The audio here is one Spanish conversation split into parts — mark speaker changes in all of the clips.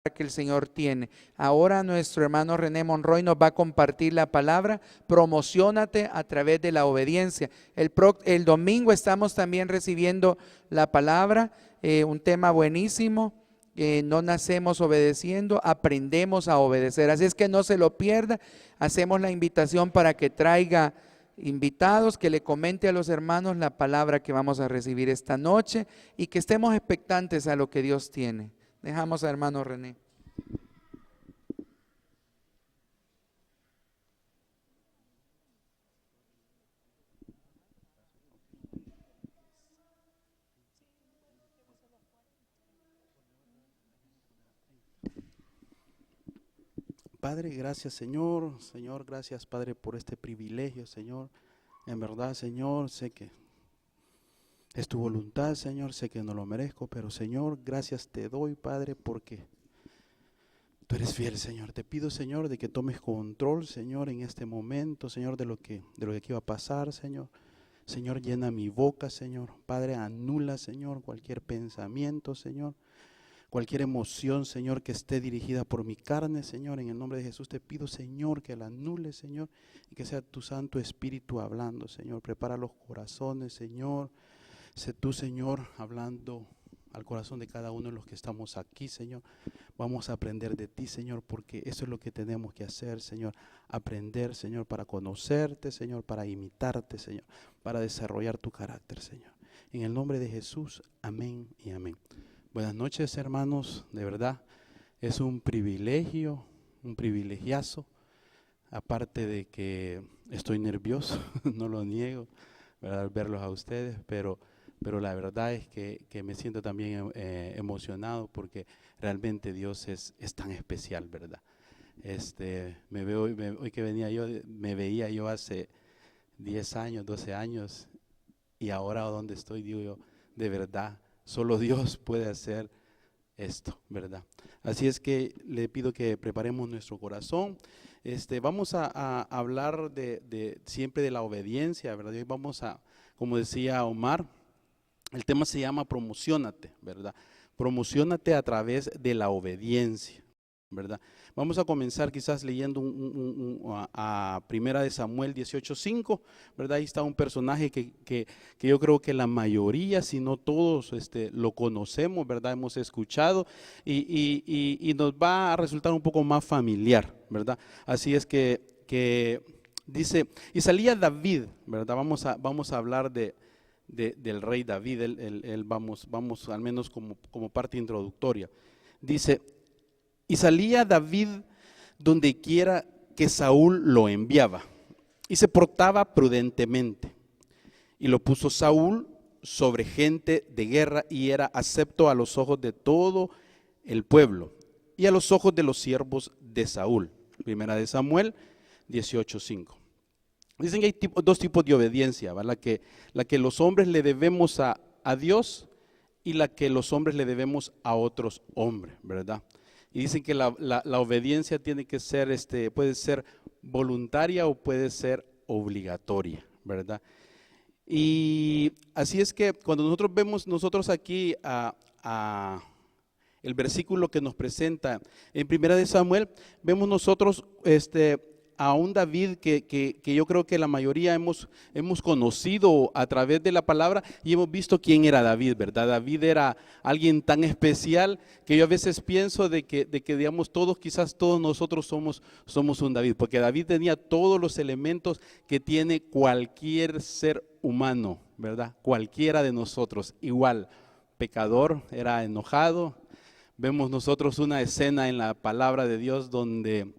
Speaker 1: que el Señor tiene. Ahora nuestro hermano René Monroy nos va a compartir la palabra. Promociónate a través de la obediencia. El domingo estamos también recibiendo la palabra, un tema buenísimo. No nacemos obedeciendo, aprendemos a obedecer. Así es que no se lo pierda. Hacemos la invitación para que traiga invitados, que le comente a los hermanos la palabra que vamos a recibir esta noche y que estemos expectantes a lo que Dios tiene. Dejamos a hermano René.
Speaker 2: Padre, gracias Señor. Señor, gracias Padre por este privilegio, Señor. En verdad, Señor, sé que es tu voluntad, Señor, sé que no lo merezco, pero Señor, gracias te doy, Padre, porque tú eres fiel, Señor. Te pido, Señor, de que tomes control, Señor, en este momento, Señor, de lo que aquí va a pasar, Señor. Señor, llena mi boca, Señor. Padre, anula, Señor, cualquier pensamiento, Señor. Cualquier emoción, Señor, que esté dirigida por mi carne, Señor, en el nombre de Jesús te pido, Señor, que la anule, Señor, y que sea tu Santo Espíritu hablando, Señor. Prepara los corazones, Señor. Sé tú, Señor, hablando al corazón de cada uno de los que estamos aquí, Señor. Vamos a aprender de ti, Señor, porque eso es lo que tenemos que hacer, Señor. Aprender, Señor, para conocerte, Señor, para imitarte, Señor, para desarrollar tu carácter, Señor. En el nombre de Jesús, amén y amén. Buenas noches, hermanos. De verdad, es un privilegio, un privilegiazo. Aparte de que estoy nervioso, no lo niego, ¿verdad?, al verlos a ustedes, pero la verdad es que me siento también emocionado porque realmente Dios es tan especial, ¿verdad? Hoy que venía yo, me veía yo hace 10 años, 12 años, y ahora donde estoy, digo yo, de verdad, solo Dios puede hacer esto, ¿verdad? Así es que le pido que preparemos nuestro corazón. Vamos a hablar siempre de la obediencia, ¿verdad? Y hoy vamos a, como decía Omar, el tema se llama promociónate, ¿verdad? Promociónate a través de la obediencia, ¿verdad? Vamos a comenzar quizás leyendo a Primera de Samuel 18:5, ¿verdad? Ahí está un personaje que yo creo que la mayoría, si no todos, lo conocemos, ¿verdad? Hemos escuchado y nos va a resultar un poco más familiar, ¿verdad? Así es que dice, y salía David, ¿verdad? Vamos a hablar del rey David, vamos al menos como parte introductoria. Dice, y salía David donde quiera que Saúl lo enviaba, y se portaba prudentemente. Y lo puso Saúl sobre gente de guerra, y era acepto a los ojos de todo el pueblo, y a los ojos de los siervos de Saúl. Primera de Samuel 18:5. Dicen que hay dos tipos de obediencia, ¿verdad? La que los hombres le debemos a Dios, y la que los hombres le debemos a otros hombres, ¿verdad? Y dicen que la obediencia tiene que ser, puede ser voluntaria o puede ser obligatoria, ¿verdad? Y así es que cuando nosotros vemos aquí el versículo que nos presenta en Primera de Samuel, vemos nosotros a un David que yo creo que la mayoría hemos conocido a través de la palabra y hemos visto quién era David, ¿verdad? David era alguien tan especial que yo a veces pienso de que digamos quizás todos nosotros somos un David, porque David tenía todos los elementos que tiene cualquier ser humano, ¿verdad? Cualquiera de nosotros, igual, pecador, era enojado. Vemos nosotros una escena en la palabra de Dios donde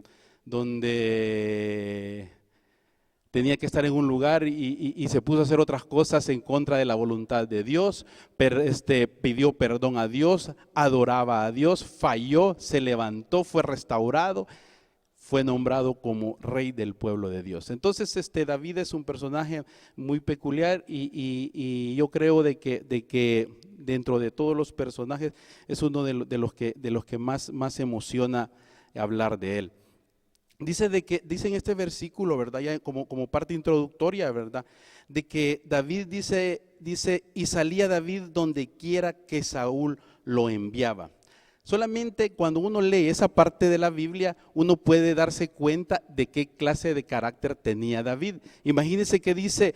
Speaker 2: tenía que estar en un lugar y se puso a hacer otras cosas en contra de la voluntad de Dios, pidió perdón a Dios, adoraba a Dios, falló, se levantó, fue restaurado, fue nombrado como rey del pueblo de Dios. Entonces David es un personaje muy peculiar y yo creo de que dentro de todos los personajes es uno de los que más emociona hablar de él. Dice en este versículo, ¿verdad? Ya como parte introductoria, ¿verdad? De que David dice, y salía David donde quiera que Saúl lo enviaba. Solamente cuando uno lee esa parte de la Biblia, uno puede darse cuenta de qué clase de carácter tenía David. Imagínense que dice,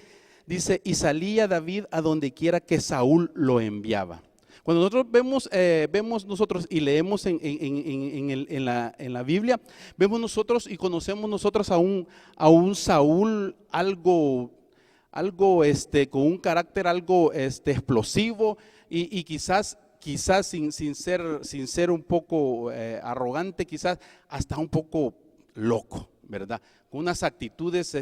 Speaker 2: y salía David a donde quiera que Saúl lo enviaba. Cuando nosotros vemos nosotros y leemos en la Biblia, vemos nosotros y conocemos nosotros a un Saúl algo con un carácter algo explosivo y quizás sin ser un poco arrogante, quizás hasta un poco loco, ¿verdad? Con unas actitudes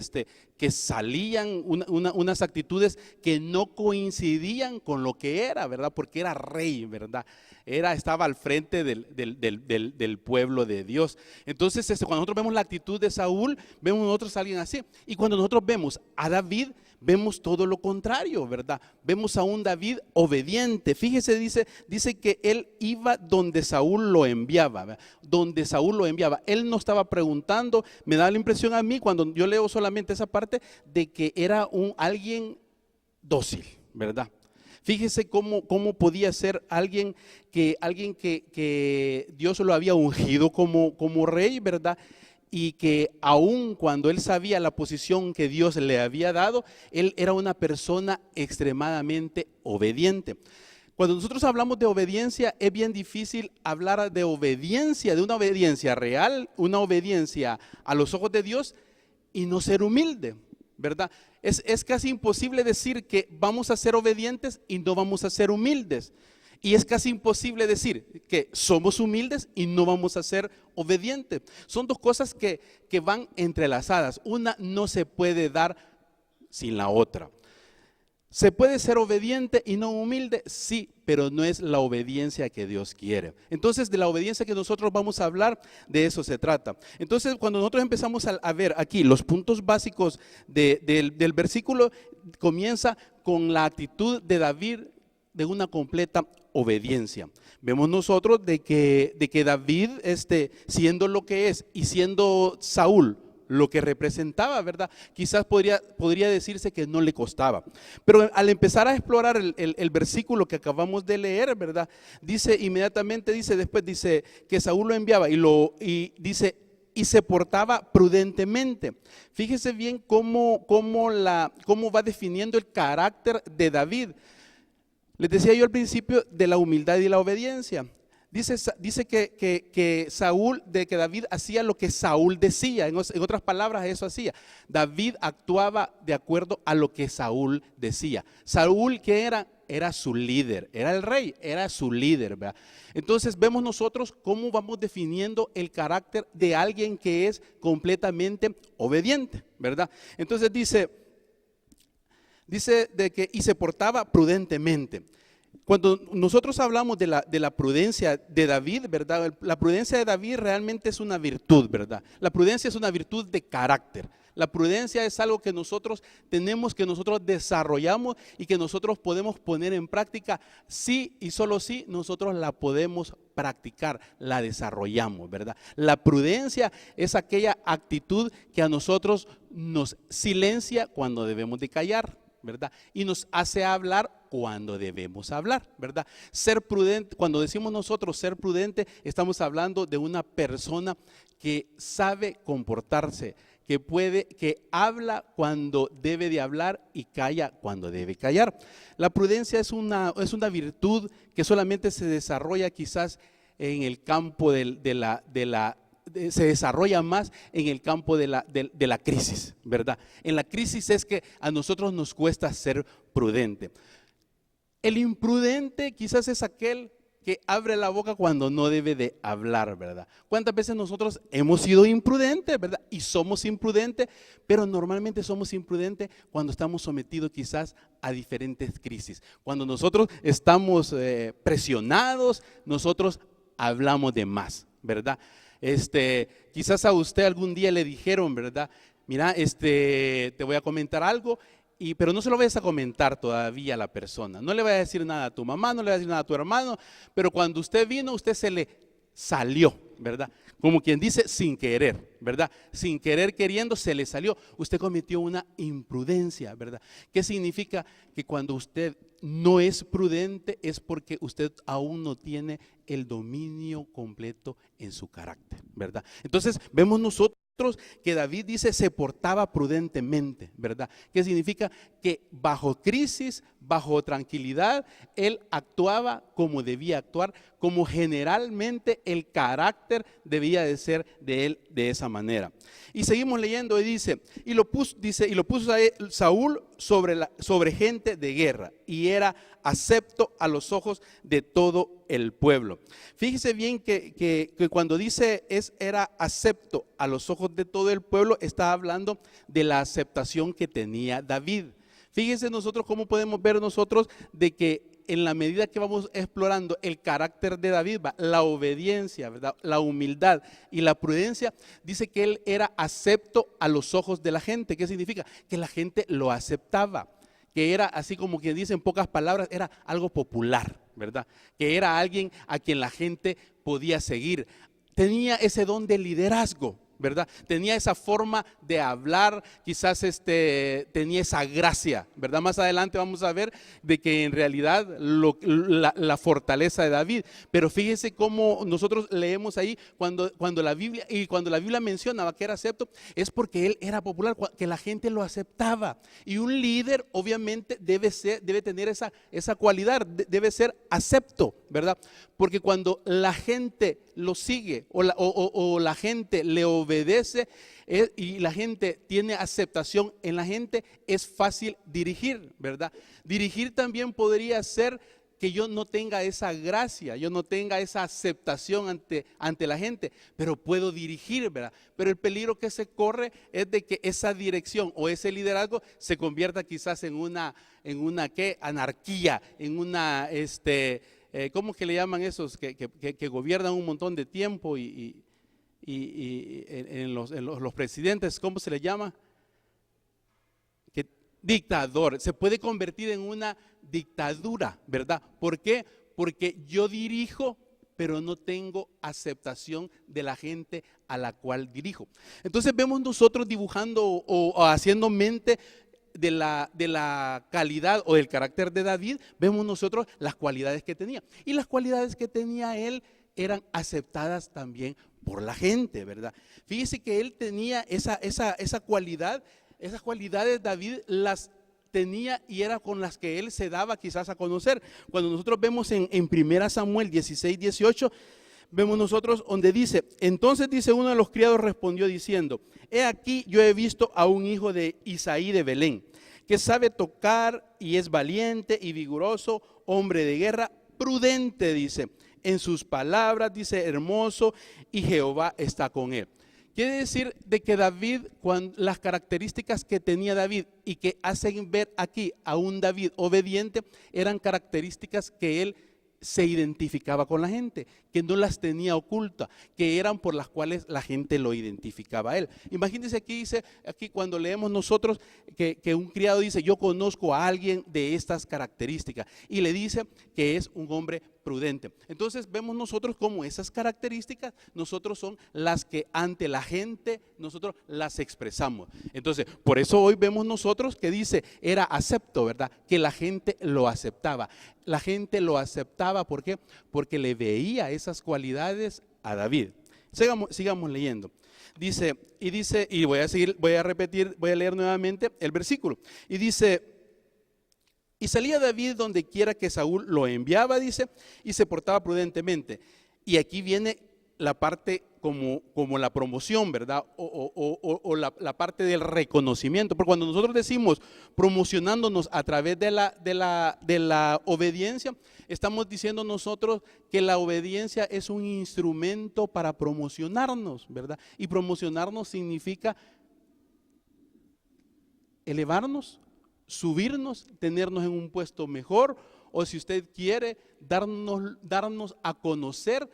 Speaker 2: que salían, unas actitudes que no coincidían con lo que era, ¿verdad? Porque era rey, ¿verdad? Estaba al frente del pueblo de Dios. Entonces, cuando nosotros vemos la actitud de Saúl, vemos nosotros a alguien así. Y cuando nosotros vemos a David, vemos todo lo contrario, ¿verdad? Vemos a un David obediente. Fíjese, dice que él iba donde Saúl lo enviaba, ¿verdad? Donde Saúl lo enviaba. Él no estaba preguntando, me da la impresión a mí cuando yo leo solamente esa parte de que era alguien dócil, ¿verdad? Fíjese cómo podía ser alguien que Dios lo había ungido como rey, ¿verdad? Y que aun cuando él sabía la posición que Dios le había dado, él era una persona extremadamente obediente. Cuando nosotros hablamos de obediencia, es bien difícil hablar de obediencia, de una obediencia real, una obediencia a los ojos de Dios y no ser humilde, ¿verdad? Es casi imposible decir que vamos a ser obedientes y no vamos a ser humildes. Y es casi imposible decir que somos humildes y no vamos a ser obedientes. Son dos cosas que van entrelazadas. Una no se puede dar sin la otra. ¿Se puede ser obediente y no humilde? Sí, pero no es la obediencia que Dios quiere. Entonces, de la obediencia que nosotros vamos a hablar, de eso se trata. Entonces, cuando nosotros empezamos a ver aquí los puntos básicos del versículo, comienza con la actitud de David de una completa obediencia. Vemos nosotros de que David, siendo lo que es y siendo Saúl lo que representaba, ¿verdad? Quizás podría decirse que no le costaba. Pero al empezar a explorar el versículo que acabamos de leer, ¿verdad? Después dice que Saúl lo enviaba y dice, y se portaba prudentemente. Fíjese bien cómo va definiendo el carácter de David. Les decía yo al principio de la humildad y la obediencia. Dice que David hacía lo que Saúl decía. En otras palabras, eso hacía. David actuaba de acuerdo a lo que Saúl decía. Saúl, ¿qué era? Era su líder, era el rey, era su líder, ¿verdad? Entonces vemos nosotros cómo vamos definiendo el carácter de alguien que es completamente obediente, ¿verdad? Entonces dice de que y se portaba prudentemente. Cuando nosotros hablamos de la prudencia de David, ¿verdad? La prudencia de David realmente es una virtud, ¿verdad? La prudencia es una virtud de carácter. La prudencia es algo que nosotros desarrollamos y que nosotros podemos poner en práctica sí y solo sí nosotros la podemos practicar, la desarrollamos, ¿verdad? La prudencia es aquella actitud que a nosotros nos silencia cuando debemos de callar, ¿verdad? Y nos hace hablar cuando debemos hablar, ¿verdad? Ser prudente, cuando decimos nosotros ser prudente, estamos hablando de una persona que sabe comportarse, que habla cuando debe de hablar y calla cuando debe callar. La prudencia es una virtud que solamente se desarrolla quizás en el campo se desarrolla más en el campo de la crisis, ¿verdad? En la crisis es que a nosotros nos cuesta ser prudente. El imprudente quizás es aquel que abre la boca cuando no debe de hablar, ¿verdad? ¿Cuántas veces nosotros hemos sido imprudentes, ¿verdad? Y somos imprudentes, pero normalmente somos imprudentes cuando estamos sometidos quizás a diferentes crisis. Cuando nosotros estamos presionados, nosotros hablamos de más, ¿verdad? Quizás a usted algún día le dijeron, ¿verdad? Mira, te voy a comentar algo. Pero no se lo vayas a comentar todavía a la persona. No le vayas a decir nada a tu mamá, no le vayas a decir nada a tu hermano. Pero cuando usted vino, usted se le salió, ¿verdad? Como quien dice, sin querer, ¿verdad? Sin querer queriendo se le salió. Usted cometió una imprudencia, ¿verdad? ¿Qué significa? Que cuando usted no es prudente es porque usted aún no tiene el dominio completo en su carácter, ¿verdad? Entonces vemos nosotros que David dice se portaba prudentemente, ¿verdad? ¿Qué significa? Que bajo crisis, bajo tranquilidad, él actuaba como debía actuar, como generalmente el carácter debía de ser de él de esa manera. Y seguimos leyendo y dice, y lo puso Saúl sobre gente de guerra, y era acepto a los ojos de todo el pueblo. Fíjese bien que cuando dice era acepto a los ojos de todo el pueblo, está hablando de la aceptación que tenía David. Fíjese nosotros cómo podemos ver nosotros de que en la medida que vamos explorando el carácter de David, la obediencia, ¿verdad?, la humildad y la prudencia, dice que él era acepto a los ojos de la gente. ¿Qué significa? Que la gente lo aceptaba, que era así como quien dice en pocas palabras, era algo popular, ¿verdad? Que era alguien a quien la gente podía seguir. Tenía ese don de liderazgo, ¿verdad? Tenía esa forma de hablar, quizás tenía esa gracia, ¿verdad? Más adelante vamos a ver de que en realidad la fortaleza de David, pero fíjese cómo nosotros leemos ahí cuando la Biblia mencionaba que era acepto, es porque él era popular, que la gente lo aceptaba. Y un líder obviamente debe tener esa cualidad, debe ser acepto, ¿verdad? Porque cuando la gente lo sigue o la gente le obedece y la gente tiene aceptación en la gente, es fácil dirigir, ¿verdad? Dirigir también podría ser que yo no tenga esa gracia, yo no tenga esa aceptación ante la gente, pero puedo dirigir, ¿verdad? Pero el peligro que se corre es de que esa dirección o ese liderazgo se convierta quizás en una anarquía, en una ¿cómo que le llaman esos que gobiernan un montón de tiempo y en los presidentes, ¿cómo se le llama? Dictador. Se puede convertir en una dictadura, ¿verdad? ¿Por qué? Porque yo dirijo, pero no tengo aceptación de la gente a la cual dirijo. Entonces vemos nosotros dibujando o haciendo mente de la calidad o del carácter de David, vemos nosotros las cualidades que tenía. Y las cualidades que tenía él eran aceptadas también por la gente, ¿verdad? Fíjese que él tenía esa cualidad, esas cualidades David las tenía y era con las que él se daba quizás a conocer. Cuando nosotros vemos en 1 Samuel 16, 18, vemos nosotros donde dice, entonces dice uno de los criados respondió diciendo, he aquí yo he visto a un hijo de Isaí de Belén, que sabe tocar y es valiente y vigoroso, hombre de guerra, prudente, dice, en sus palabras, dice, hermoso, y Jehová está con él. Quiere decir de que David, las características que tenía David y que hacen ver aquí a un David obediente, eran características que él se identificaba con la gente, que no las tenía ocultas, que eran por las cuales la gente lo identificaba a él. Imagínense aquí cuando leemos nosotros que un criado dice, yo conozco a alguien de estas características, y le dice que es un hombre prudente. Entonces vemos nosotros como esas características nosotros son las que ante la gente nosotros las expresamos. Entonces por eso hoy vemos nosotros que dice era acepto, ¿verdad? Que la gente lo aceptaba. La gente lo aceptaba, ¿por qué? Porque le veía esas cualidades a David. Sigamos leyendo. Dice, y voy a leer nuevamente el versículo. Y dice, y salía David donde quiera que Saúl lo enviaba, dice, y se portaba prudentemente. Y aquí viene la parte como la promoción, ¿verdad? O la parte del reconocimiento. Porque cuando nosotros decimos promocionándonos a través de la obediencia, estamos diciendo nosotros que la obediencia es un instrumento para promocionarnos, ¿verdad? Y promocionarnos significa elevarnos, subirnos, tenernos en un puesto mejor, o si usted quiere, darnos a conocer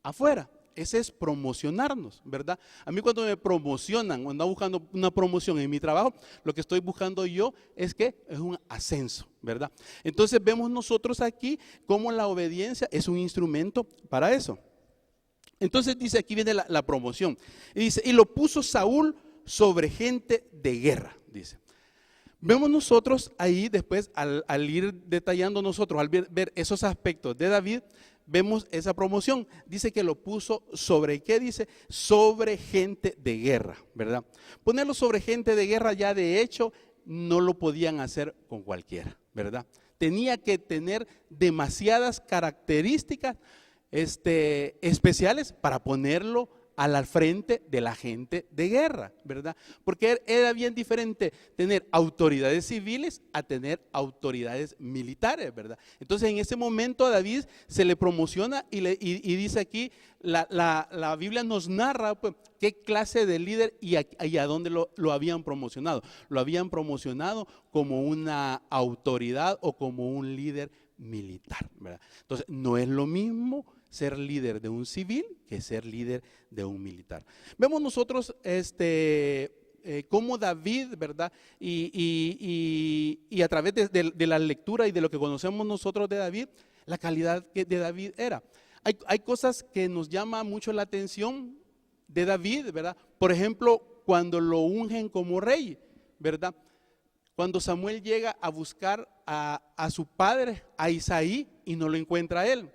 Speaker 2: afuera. Ese es promocionarnos, ¿verdad? A mí cuando me promocionan, cuando ando buscando una promoción en mi trabajo, lo que estoy buscando yo es un ascenso, ¿verdad? Entonces vemos nosotros aquí cómo la obediencia es un instrumento para eso. Entonces dice, aquí viene la promoción. Y dice, y lo puso Saúl sobre gente de guerra, dice. Vemos nosotros ahí después, al ir detallando nosotros, al ver esos aspectos de David, vemos esa promoción. Dice que lo puso sobre, ¿qué dice? Sobre gente de guerra, ¿verdad? Ponerlo sobre gente de guerra ya de hecho no lo podían hacer con cualquiera, ¿verdad? Tenía que tener demasiadas características especiales para ponerlo al frente de la gente de guerra, ¿verdad? Porque era bien diferente tener autoridades civiles a tener autoridades militares, ¿verdad? Entonces en ese momento a David se le promociona y dice aquí, la Biblia nos narra pues, qué clase de líder y a dónde lo habían promocionado. Lo habían promocionado como una autoridad o como un líder militar, ¿verdad? Entonces no es lo mismo ser líder de un civil que ser líder de un militar. Vemos nosotros cómo David, ¿verdad? Y a través de la lectura y de lo que conocemos nosotros de David, la calidad de David era. Hay cosas que nos llama mucho la atención de David, ¿verdad? Por ejemplo, cuando lo ungen como rey, ¿verdad? Cuando Samuel llega a buscar a su padre, a Isaí, y no lo encuentra a él.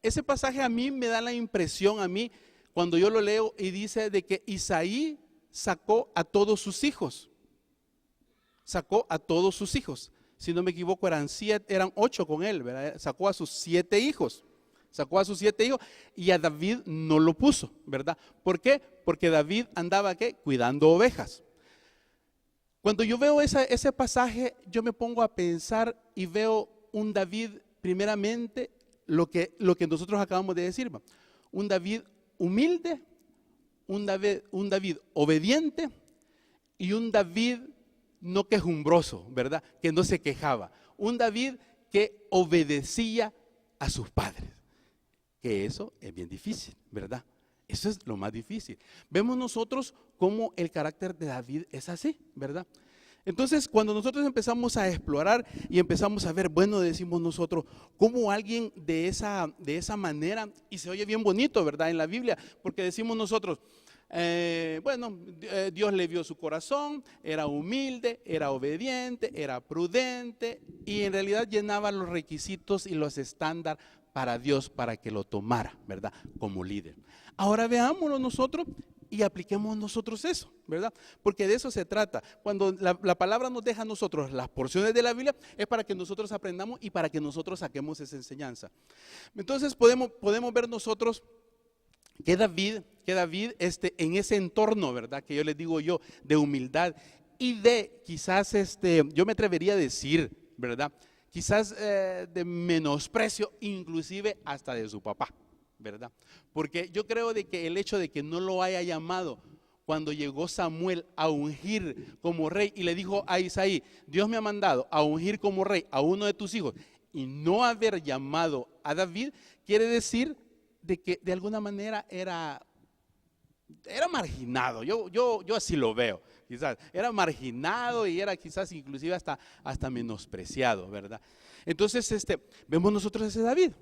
Speaker 2: Ese pasaje a mí me da la impresión, a mí, cuando yo lo leo y dice de que Isaí sacó a todos sus hijos. Sacó a todos sus hijos. Si no me equivoco, eran 8 con él, ¿verdad? Sacó a sus 7 hijos. Sacó a sus 7 hijos y a David no lo puso, ¿verdad? ¿Por qué? Porque David andaba, ¿qué? Cuidando ovejas. Cuando yo veo ese pasaje, yo me pongo a pensar y veo un David, primeramente, lo que nosotros acabamos de decir, un David humilde, un David obediente y un David no quejumbroso, ¿verdad? Que no se quejaba. Un David que obedecía a sus padres. Que eso es bien difícil, ¿verdad? Eso es lo más difícil. Vemos nosotros cómo el carácter de David es así, ¿verdad? Entonces, cuando nosotros empezamos a explorar y empezamos a ver, bueno, decimos nosotros, cómo alguien de esa manera, y se oye bien bonito, ¿verdad? En la Biblia, porque decimos nosotros, Dios le vio su corazón, era humilde, era obediente, era prudente, y en realidad llenaba los requisitos y los estándares para Dios, para que lo tomara, ¿verdad? Como líder. Ahora veámoslo nosotros y apliquemos nosotros eso, ¿verdad? Porque de eso se trata. Cuando la palabra nos deja a nosotros las porciones de la Biblia, es para que nosotros aprendamos y para que nosotros saquemos esa enseñanza. Entonces podemos ver nosotros que David en ese entorno, ¿verdad? Que yo les digo yo, de humildad y de quizás, yo me atrevería a decir, ¿verdad? Quizás de menosprecio, inclusive hasta de su papá, ¿verdad? Porque yo creo de que el hecho de que no lo haya llamado cuando llegó Samuel a ungir como rey y le dijo a Isaí, Dios me ha mandado a ungir como rey a uno de tus hijos, y no haber llamado a David, quiere decir de que de alguna manera era marginado. Yo así lo veo, quizás era marginado y era quizás inclusive hasta menospreciado, ¿verdad? Entonces vemos nosotros ese David.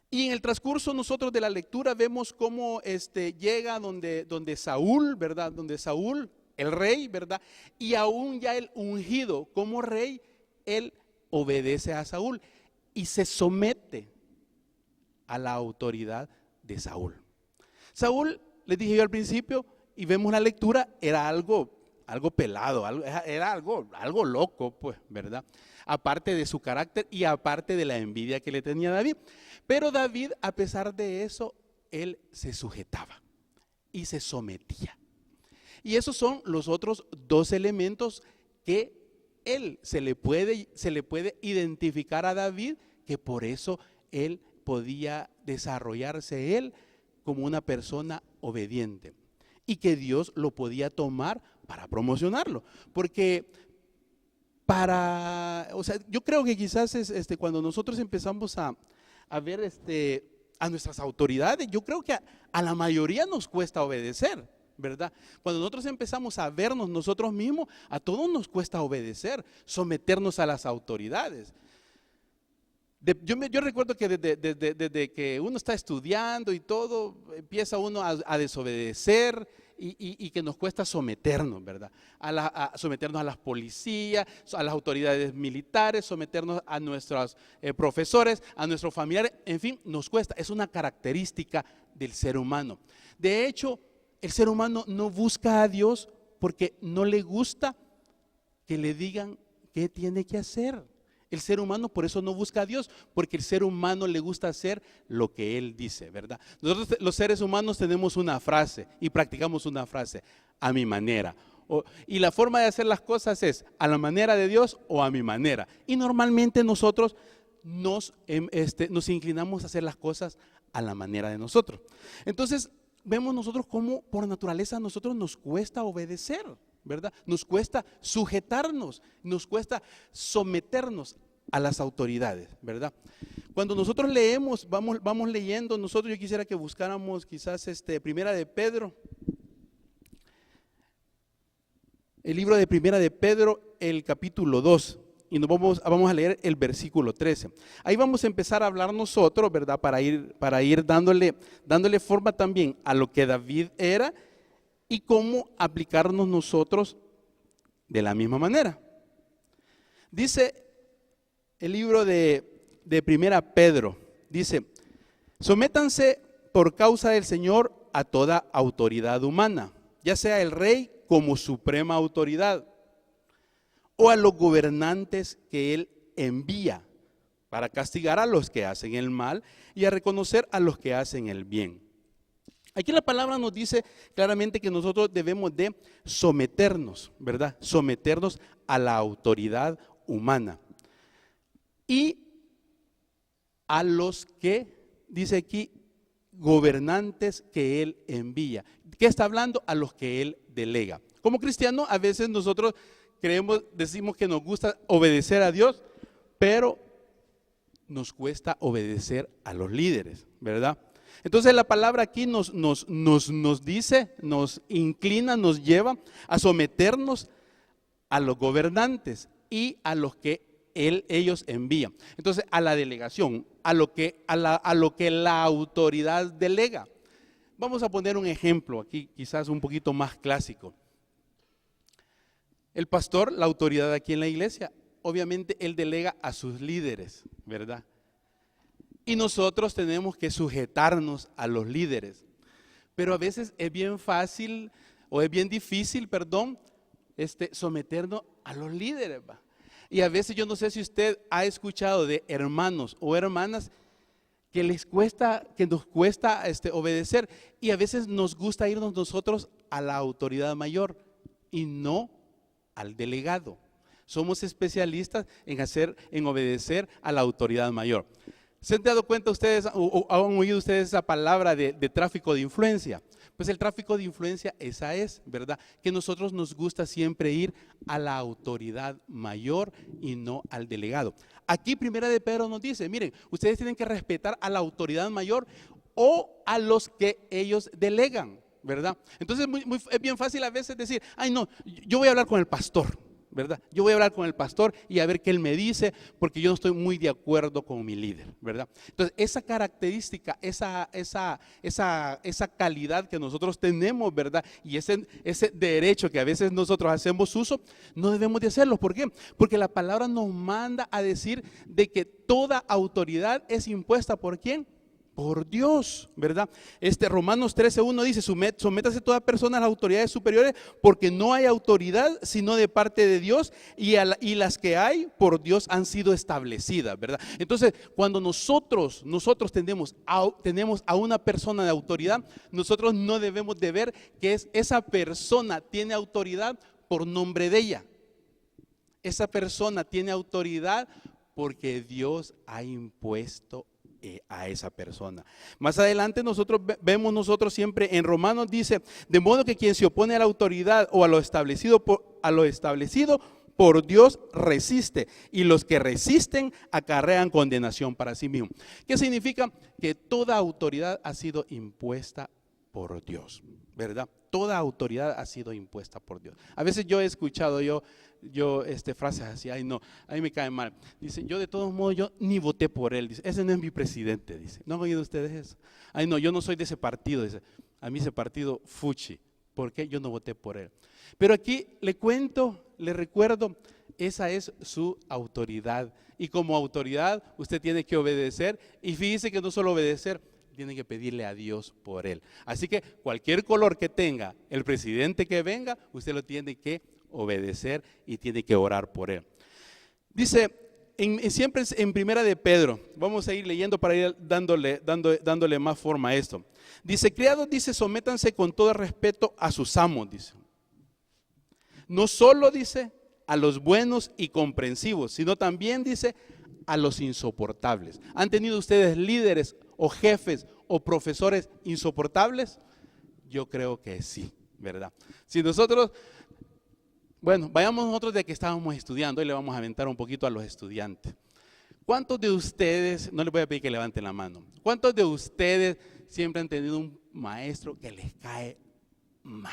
Speaker 2: Y en el transcurso nosotros de la lectura vemos cómo llega donde Saúl, ¿verdad? Donde Saúl, el rey, ¿verdad? Y aún ya el ungido como rey, él obedece a Saúl y se somete a la autoridad de Saúl. Saúl, les dije yo al principio, y vemos la lectura, era algo pelado, era algo loco, pues, ¿verdad? Aparte de su carácter y aparte de la envidia que le tenía David. Pero David, a pesar de eso, él se sujetaba y se sometía. Y esos son los otros dos elementos que se le puede identificar a David, que por eso él podía desarrollarse él como una persona obediente y que Dios lo podía tomar para promocionarlo. Porque yo creo que quizás cuando nosotros empezamos a ver a nuestras autoridades, yo creo que a la mayoría nos cuesta obedecer, ¿verdad? Cuando nosotros empezamos a vernos nosotros mismos, a todos nos cuesta obedecer, someternos a las autoridades. Yo recuerdo que desde que uno está estudiando y todo, empieza uno a desobedecer y que nos cuesta someternos, ¿verdad? A someternos a las policías, a las autoridades militares, someternos a nuestros profesores, a nuestros familiares, en fin, nos cuesta. Es una característica del ser humano. De hecho, el ser humano no busca a Dios porque no le gusta que le digan qué tiene que hacer. El ser humano por eso no busca a Dios, porque el ser humano le gusta hacer lo que Él dice, ¿verdad? Nosotros los seres humanos tenemos una frase y practicamos una frase: a mi manera. Y la forma de hacer las cosas es a la manera de Dios o a mi manera. Y normalmente nosotros nos inclinamos a hacer las cosas a la manera de nosotros. Entonces vemos nosotros cómo por naturaleza a nosotros nos cuesta obedecer, ¿verdad? Nos cuesta sujetarnos, nos cuesta someternos a las autoridades, ¿verdad? Cuando nosotros leemos, vamos leyendo, nosotros, yo quisiera que buscáramos quizás Primera de Pedro, el libro de Primera de Pedro, el capítulo 2, y nos vamos a leer el versículo 13. Ahí vamos a empezar a hablar nosotros, ¿verdad? Para ir dándole forma también a lo que David era y cómo aplicarnos nosotros de la misma manera. Dice el libro de Primera Pedro, dice: sométanse por causa del Señor a toda autoridad humana, ya sea el rey como suprema autoridad, o a los gobernantes que Él envía para castigar a los que hacen el mal y a reconocer a los que hacen el bien. Aquí la palabra nos dice claramente que nosotros debemos de someternos, ¿verdad? Someternos a la autoridad humana. Y a los que, dice aquí, gobernantes que Él envía. ¿Qué está hablando? A los que Él delega. Como cristianos, a veces nosotros decimos que nos gusta obedecer a Dios, pero nos cuesta obedecer a los líderes, ¿verdad? Entonces la palabra aquí nos dice, nos inclina, nos lleva a someternos a los gobernantes y a los que ellos envían. Entonces a la delegación, a lo que la autoridad delega. Vamos a poner un ejemplo aquí, quizás un poquito más clásico. El pastor, la autoridad aquí en la iglesia, obviamente él delega a sus líderes, ¿verdad? Y nosotros tenemos que sujetarnos a los líderes. Pero a veces es bien fácil, o es bien difícil, someternos a los líderes, ¿va? Y a veces yo no sé si usted ha escuchado de hermanos o hermanas que nos cuesta obedecer, y a veces nos gusta irnos nosotros a la autoridad mayor y no al delegado. Somos especialistas en obedecer a la autoridad mayor. ¿Se han dado cuenta ustedes o han oído ustedes esa palabra de tráfico de influencia? Pues el tráfico de influencia esa es, ¿verdad? Que nosotros nos gusta siempre ir a la autoridad mayor y no al delegado. Aquí Primera de Pedro nos dice, miren, ustedes tienen que respetar a la autoridad mayor o a los que ellos delegan, ¿verdad? Entonces es bien fácil a veces decir, ay no, yo voy a hablar con el pastor, ¿verdad? Yo voy a hablar con el pastor y a ver qué él me dice, porque yo no estoy muy de acuerdo con mi líder, ¿verdad? Entonces esa característica, esa calidad que nosotros tenemos, ¿verdad? Y ese derecho que a veces nosotros hacemos uso, no debemos de hacerlo. ¿Por qué? Porque la palabra nos manda a decir de que toda autoridad es impuesta ¿por quién? Por Dios, ¿verdad? Romanos 13:1 dice, sométase toda persona a las autoridades superiores, porque no hay autoridad sino de parte de Dios, y las que hay por Dios han sido establecidas, ¿verdad? Entonces, cuando nosotros tenemos a una persona de autoridad, nosotros no debemos de ver que esa persona tiene autoridad por nombre de ella. Esa persona tiene autoridad porque Dios ha impuesto a esa persona. Más adelante vemos siempre en Romanos dice, de modo que quien se opone a la autoridad o a lo establecido por Dios resiste, y los que resisten acarrean condenación para sí mismos. ¿Qué significa? Que toda autoridad ha sido impuesta por Dios, ¿verdad? Toda autoridad ha sido impuesta por Dios. A veces yo he escuchado frases así, ay no, a mí me cae mal. Dice, yo de todos modos, yo ni voté por él. Dice, ese no es mi presidente, dice. ¿No han oído ustedes eso? Ay no, yo no soy de ese partido, dice. A mí ese partido, fuchi. ¿Por qué? Yo no voté por él. Pero aquí le cuento, le recuerdo, esa es su autoridad. Y como autoridad, usted tiene que obedecer. Y fíjese que no solo obedecer, tiene que pedirle a Dios por él. Así que cualquier color que tenga el presidente que venga, usted lo tiene que obedecer y tiene que orar por él. Dice, siempre en Primera de Pedro, vamos a ir leyendo para ir dándole más forma a esto. Dice, criados, dice, sométanse con todo respeto a sus amos, dice. No solo, dice, a los buenos y comprensivos, sino también, dice, a los insoportables. ¿Han tenido ustedes líderes o jefes o profesores insoportables? Yo creo que sí, ¿verdad? Si nosotros, bueno, vayamos nosotros de que estábamos estudiando, y le vamos a aventar un poquito a los estudiantes. ¿Cuántos de ustedes, no les voy a pedir que levanten la mano, cuántos de ustedes siempre han tenido un maestro que les cae mal?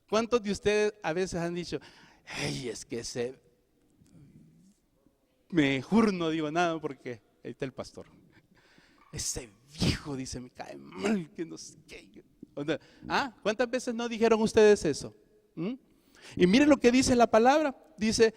Speaker 2: ¿Cuántos de ustedes a veces han dicho, ay, es que mejor no digo nada porque ahí está el pastor? Ese viejo, dice, me cae mal, que no sé qué. ¿Cuántas veces no dijeron ustedes eso? Y miren lo que dice la palabra. Dice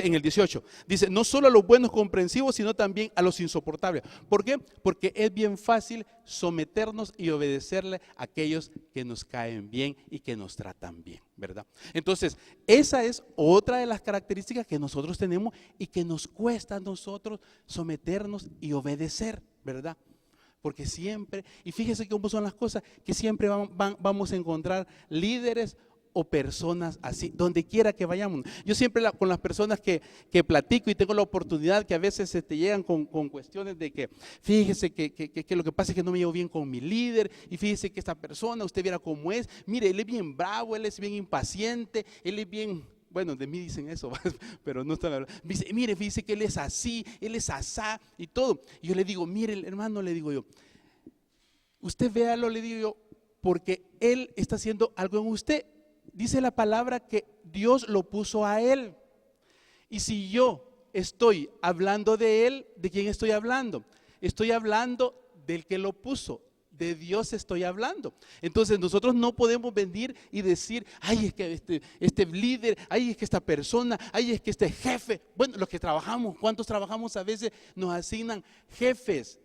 Speaker 2: en el 18, dice, no solo a los buenos comprensivos, sino también a los insoportables. ¿Por qué? Porque es bien fácil someternos y obedecerle a aquellos que nos caen bien y que nos tratan bien, ¿verdad? Entonces, esa es otra de las características que nosotros tenemos y que nos cuesta a nosotros someternos y obedecer, ¿verdad? Porque siempre, y fíjese cómo son las cosas, que siempre vamos a encontrar líderes o personas así, donde quiera que vayamos. Yo siempre con las personas que platico y tengo la oportunidad, que a veces te llegan con cuestiones de que fíjese que lo que pasa es que no me llevo bien con mi líder, y fíjese que esta persona, usted viera cómo es, mire, él es bien bravo, él es bien impaciente, él es bien, bueno, de mí dicen eso, pero no están hablando. Dice, mire, fíjese que él es así, él es asá y todo. Y yo le digo, mire, hermano, le digo yo, usted véalo, le digo yo, porque él está haciendo algo en usted. Dice la palabra que Dios lo puso a él. Y si yo estoy hablando de él, ¿de quién estoy hablando? Estoy hablando del que lo puso, de Dios estoy hablando. Entonces nosotros no podemos venir y decir, ay, es que este líder, ay, es que esta persona, ay, es que este jefe. Bueno, los que trabajamos, ¿cuántos trabajamos a veces nos asignan jefes?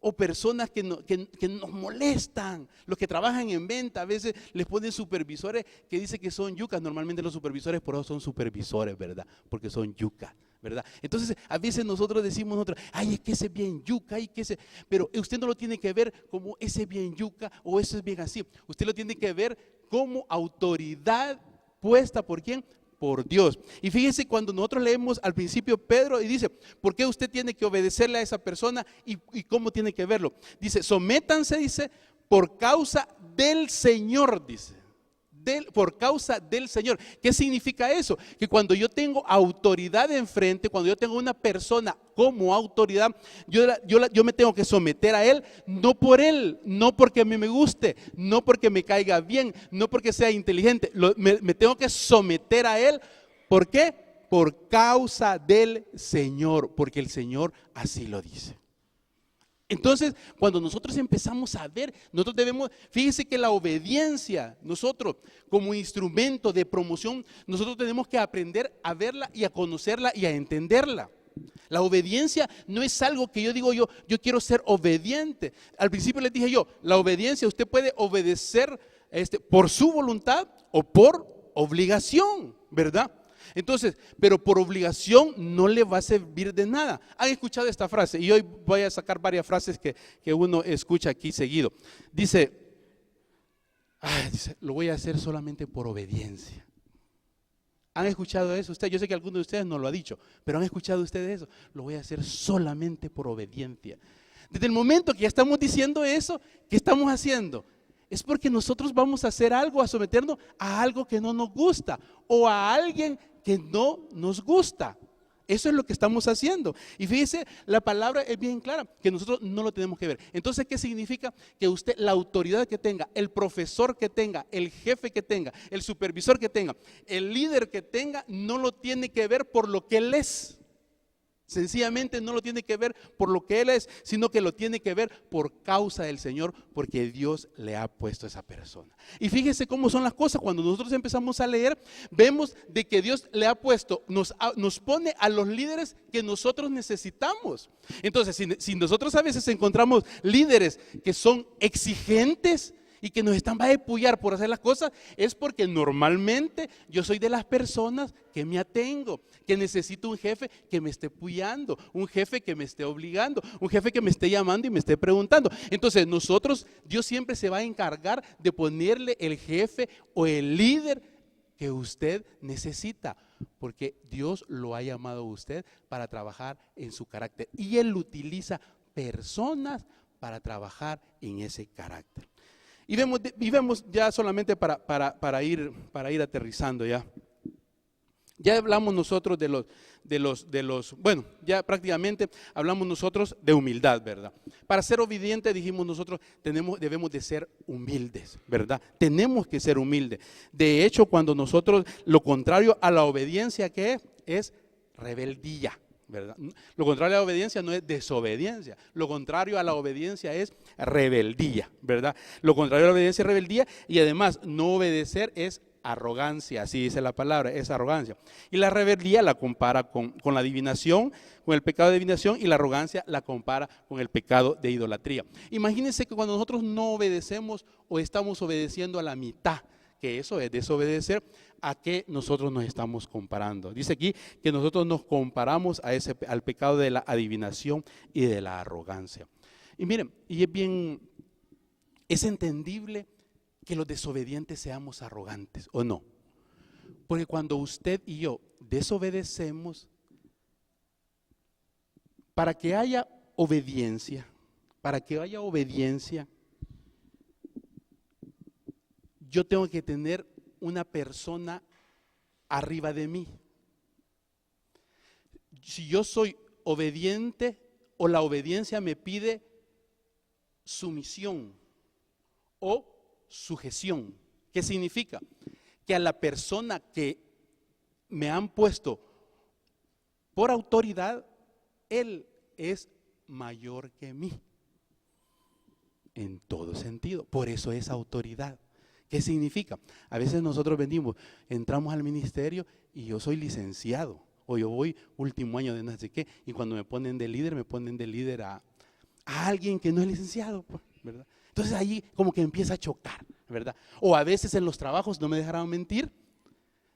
Speaker 2: O personas que nos molestan. Los que trabajan en venta a veces les ponen supervisores que dicen que son yucas. Normalmente los supervisores por eso son supervisores, ¿verdad? Porque son yucas, ¿verdad? Entonces a veces nosotros decimos, ay, es que ese es bien yuca, ay, que ese. Pero usted no lo tiene que ver como ese es bien yuca o eso es bien así. Usted lo tiene que ver como autoridad puesta ¿por quién? Por Dios. Y fíjese cuando nosotros leemos al principio Pedro y dice, ¿por qué usted tiene que obedecerle a esa persona y cómo tiene que verlo? Dice, sométanse, dice, por causa del Señor, dice. Por causa del Señor. ¿Qué significa eso? Que cuando yo tengo autoridad enfrente, cuando yo tengo una persona como autoridad, yo me tengo que someter a él, no por él, no porque a mí me guste, no porque me caiga bien, no porque sea inteligente, me tengo que someter a él. ¿Por qué? Por causa del Señor, porque el Señor así lo dice. Entonces, cuando nosotros empezamos a ver, nosotros debemos, fíjese que la obediencia, nosotros como instrumento de promoción, nosotros tenemos que aprender a verla y a conocerla y a entenderla. La obediencia no es algo que yo digo yo quiero ser obediente. Al principio les dije yo, la obediencia usted puede obedecer por su voluntad o por obligación, ¿verdad? Entonces, pero por obligación no le va a servir de nada. ¿Han escuchado esta frase? Y hoy voy a sacar varias frases que uno escucha aquí seguido. Dice, lo voy a hacer solamente por obediencia. ¿Han escuchado eso ustedes? Yo sé que alguno de ustedes no lo ha dicho, pero ¿han escuchado ustedes eso? Lo voy a hacer solamente por obediencia. Desde el momento que ya estamos diciendo eso, ¿qué estamos haciendo? Es porque nosotros vamos a hacer algo, a someternos a algo que no nos gusta o a alguien que no nos gusta. Eso es lo que estamos haciendo. Y fíjese, la palabra es bien clara, que nosotros no lo tenemos que ver. Entonces, ¿qué significa? Que usted, la autoridad que tenga, el profesor que tenga, el jefe que tenga, el supervisor que tenga, el líder que tenga, no lo tiene que ver por lo que él es. Sencillamente no lo tiene que ver por lo que él es, sino que lo tiene que ver por causa del Señor, porque Dios le ha puesto a esa persona. Y fíjese cómo son las cosas. Cuando nosotros empezamos a leer, vemos de que Dios le ha puesto, nos pone a los líderes que nosotros necesitamos. Entonces, si nosotros a veces encontramos líderes que son exigentes y que nos están a depullar por hacer las cosas, es porque normalmente yo soy de las personas que me atengo, que necesito un jefe que me esté puyando, un jefe que me esté obligando, un jefe que me esté llamando y me esté preguntando. Entonces Dios siempre se va a encargar de ponerle el jefe o el líder que usted necesita, porque Dios lo ha llamado a usted para trabajar en su carácter y Él utiliza personas para trabajar en ese carácter. Y vemos ya solamente para ir aterrizando ya. Ya hablamos nosotros bueno, ya prácticamente hablamos nosotros de humildad, ¿verdad? Para ser obediente, dijimos nosotros, debemos de ser humildes, ¿verdad? Tenemos que ser humildes. De hecho, cuando nosotros, lo contrario a la obediencia, ¿qué es rebeldía, ¿verdad? Lo contrario a la obediencia no es desobediencia, lo contrario a la obediencia es rebeldía, ¿verdad? Lo contrario a la obediencia es rebeldía, y además no obedecer es arrogancia, así dice la palabra, es arrogancia. Y la rebeldía la compara con la adivinación, con el pecado de adivinación, y la arrogancia la compara con el pecado de idolatría. Imagínense que cuando nosotros no obedecemos o estamos obedeciendo a la mitad, que eso es desobedecer, ¿a qué nosotros nos estamos comparando? Dice aquí que nosotros nos comparamos al pecado de la adivinación y de la arrogancia. Y miren, es entendible que los desobedientes seamos arrogantes, ¿o no? Porque cuando usted y yo desobedecemos, para que haya obediencia, yo tengo que tener una persona arriba de mí. Si yo soy obediente o la obediencia me pide sumisión o sujeción, ¿qué significa? Que a la persona que me han puesto por autoridad, él es mayor que mí, en todo sentido, por eso es autoridad. ¿Qué significa? A veces nosotros entramos al ministerio y yo soy licenciado, o yo voy último año de no sé qué, y cuando me ponen de líder a alguien que no es licenciado, ¿verdad? Entonces ahí como que empieza a chocar, ¿verdad? O a veces en los trabajos, no me dejarán mentir,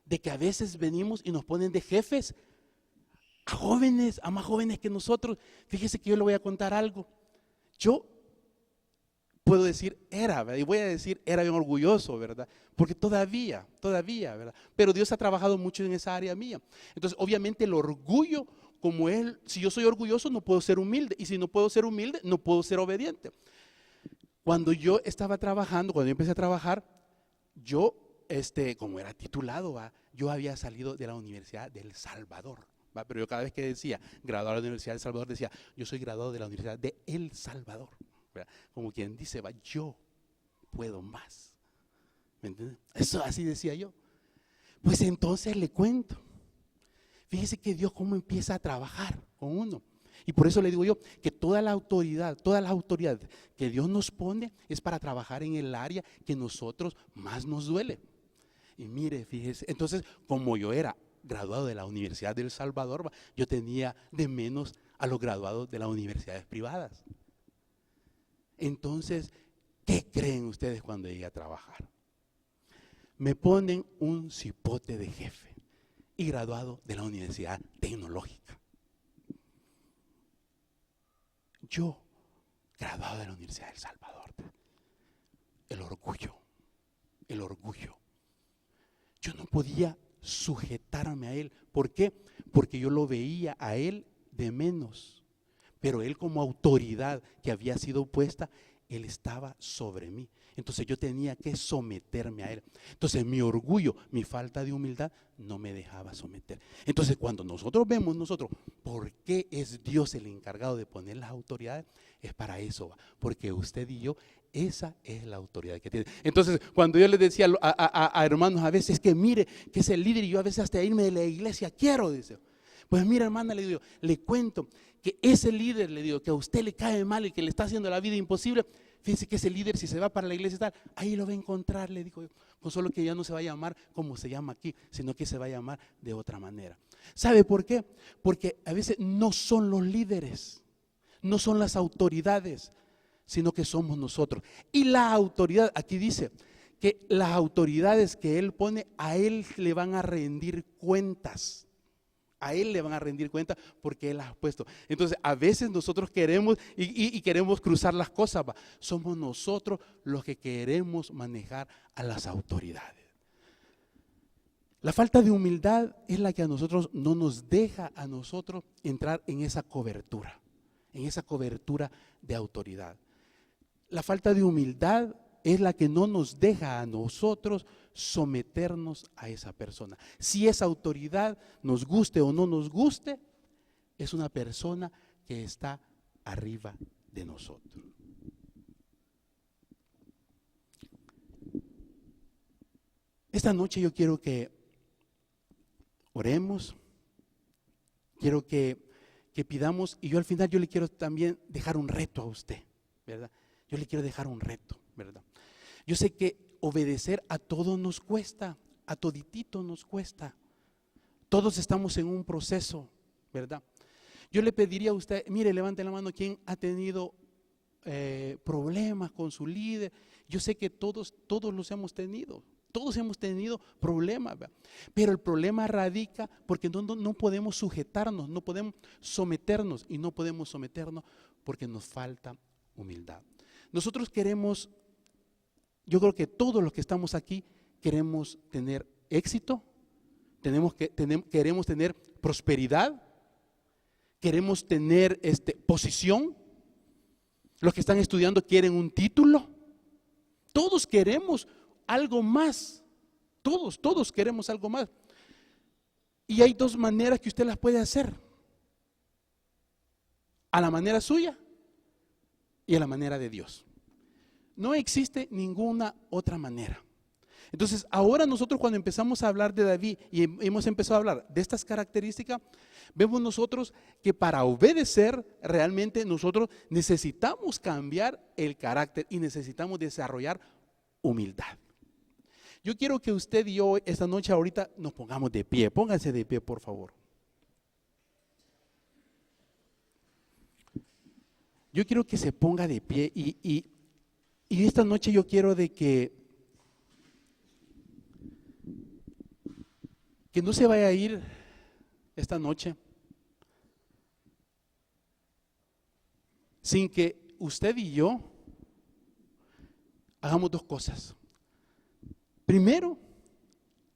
Speaker 2: de que a veces venimos y nos ponen de jefes a jóvenes, a más jóvenes que nosotros. Fíjese que yo le voy a contar algo. Yo puedo decir ¿verdad? Y voy a decir era bien orgulloso, ¿verdad? Porque todavía, ¿verdad? Pero Dios ha trabajado mucho en esa área mía. Entonces, obviamente el orgullo, como Él, si yo soy orgulloso no puedo ser humilde, y si no puedo ser humilde no puedo ser obediente. Cuando yo empecé a trabajar, yo, como era titulado, yo había salido de la Universidad del Salvador, pero yo cada vez que decía graduado de la Universidad del Salvador, decía yo soy graduado de la Universidad de El Salvador, ¿verdad? Como quien dice, yo puedo más, ¿me entiendes? Eso así decía yo. Pues entonces le cuento, fíjese que Dios cómo empieza a trabajar con uno. Y por eso le digo yo que todas las autoridades que Dios nos pone es para trabajar en el área que nosotros más nos duele. Y mire, fíjese, entonces como yo era graduado de la Universidad del Salvador, yo tenía de menos a los graduados de las universidades privadas. Entonces, ¿qué creen ustedes cuando llegué a trabajar? Me ponen un cipote de jefe y graduado de la Universidad Tecnológica. Yo, graduado de la Universidad del Salvador. El orgullo. Yo no podía sujetarme a él. ¿Por qué? Porque yo lo veía a él de menos. Pero él como autoridad que había sido puesta, él estaba sobre mí. Entonces yo tenía que someterme a Él. Entonces mi orgullo, mi falta de humildad no me dejaba someter. Entonces cuando nosotros vemos por qué es Dios el encargado de poner las autoridades, es para eso, porque usted y yo, esa es la autoridad que tiene. Entonces cuando yo les decía a hermanos a veces que mire, que es el líder y yo a veces hasta irme de la iglesia quiero, dice. Pues mira, hermana, le digo, le cuento que ese líder, le digo, que a usted le cae mal y que le está haciendo la vida imposible, fíjese que ese líder, si se va para la iglesia y tal, ahí lo va a encontrar, le digo yo. Pues solo que ya no se va a llamar como se llama aquí, sino que se va a llamar de otra manera. ¿Sabe por qué? Porque a veces no son los líderes, no son las autoridades, sino que somos nosotros. Y la autoridad, aquí dice que las autoridades que Él pone, a Él le van a rendir cuentas. A Él le van a rendir cuenta porque Él las ha puesto. Entonces a veces nosotros queremos y queremos cruzar las cosas. Somos nosotros los que queremos manejar a las autoridades. La falta de humildad es la que a nosotros no nos deja a nosotros entrar en esa cobertura de autoridad. La falta de humildad es la que no nos deja a nosotros someternos a esa persona. Si esa autoridad nos guste o no nos guste, es una persona que está arriba de nosotros. Esta noche yo quiero que oremos, quiero que pidamos, y yo al final yo le quiero también dejar un reto a usted, ¿verdad? Yo le quiero dejar un reto, ¿verdad? Yo sé que obedecer a todos nos cuesta, a toditito nos cuesta. Todos estamos en un proceso, ¿verdad? Yo le pediría a usted, mire, levante la mano, ¿quién ha tenido problemas con su líder? Yo sé que todos los hemos tenido. Todos hemos tenido problemas, ¿verdad? Pero el problema radica porque no podemos sujetarnos, no podemos someternos, y no podemos someternos porque nos falta humildad. Nosotros queremos, yo creo que todos los que estamos aquí queremos tener éxito, queremos tener prosperidad, queremos tener posición. Los que están estudiando quieren un título. Todos queremos algo más. Todos queremos algo más. Y hay dos maneras que usted las puede hacer: a la manera suya y a la manera de Dios. No existe ninguna otra manera. Entonces, ahora nosotros cuando empezamos a hablar de David y hemos empezado a hablar de estas características, vemos nosotros que para obedecer realmente nosotros necesitamos cambiar el carácter y necesitamos desarrollar humildad. Yo quiero que usted y yo esta noche ahorita nos pongamos de pie. Pónganse de pie, por favor. Yo quiero que se ponga de pie y esta noche yo quiero de que no se vaya a ir esta noche sin que usted y yo hagamos dos cosas. Primero,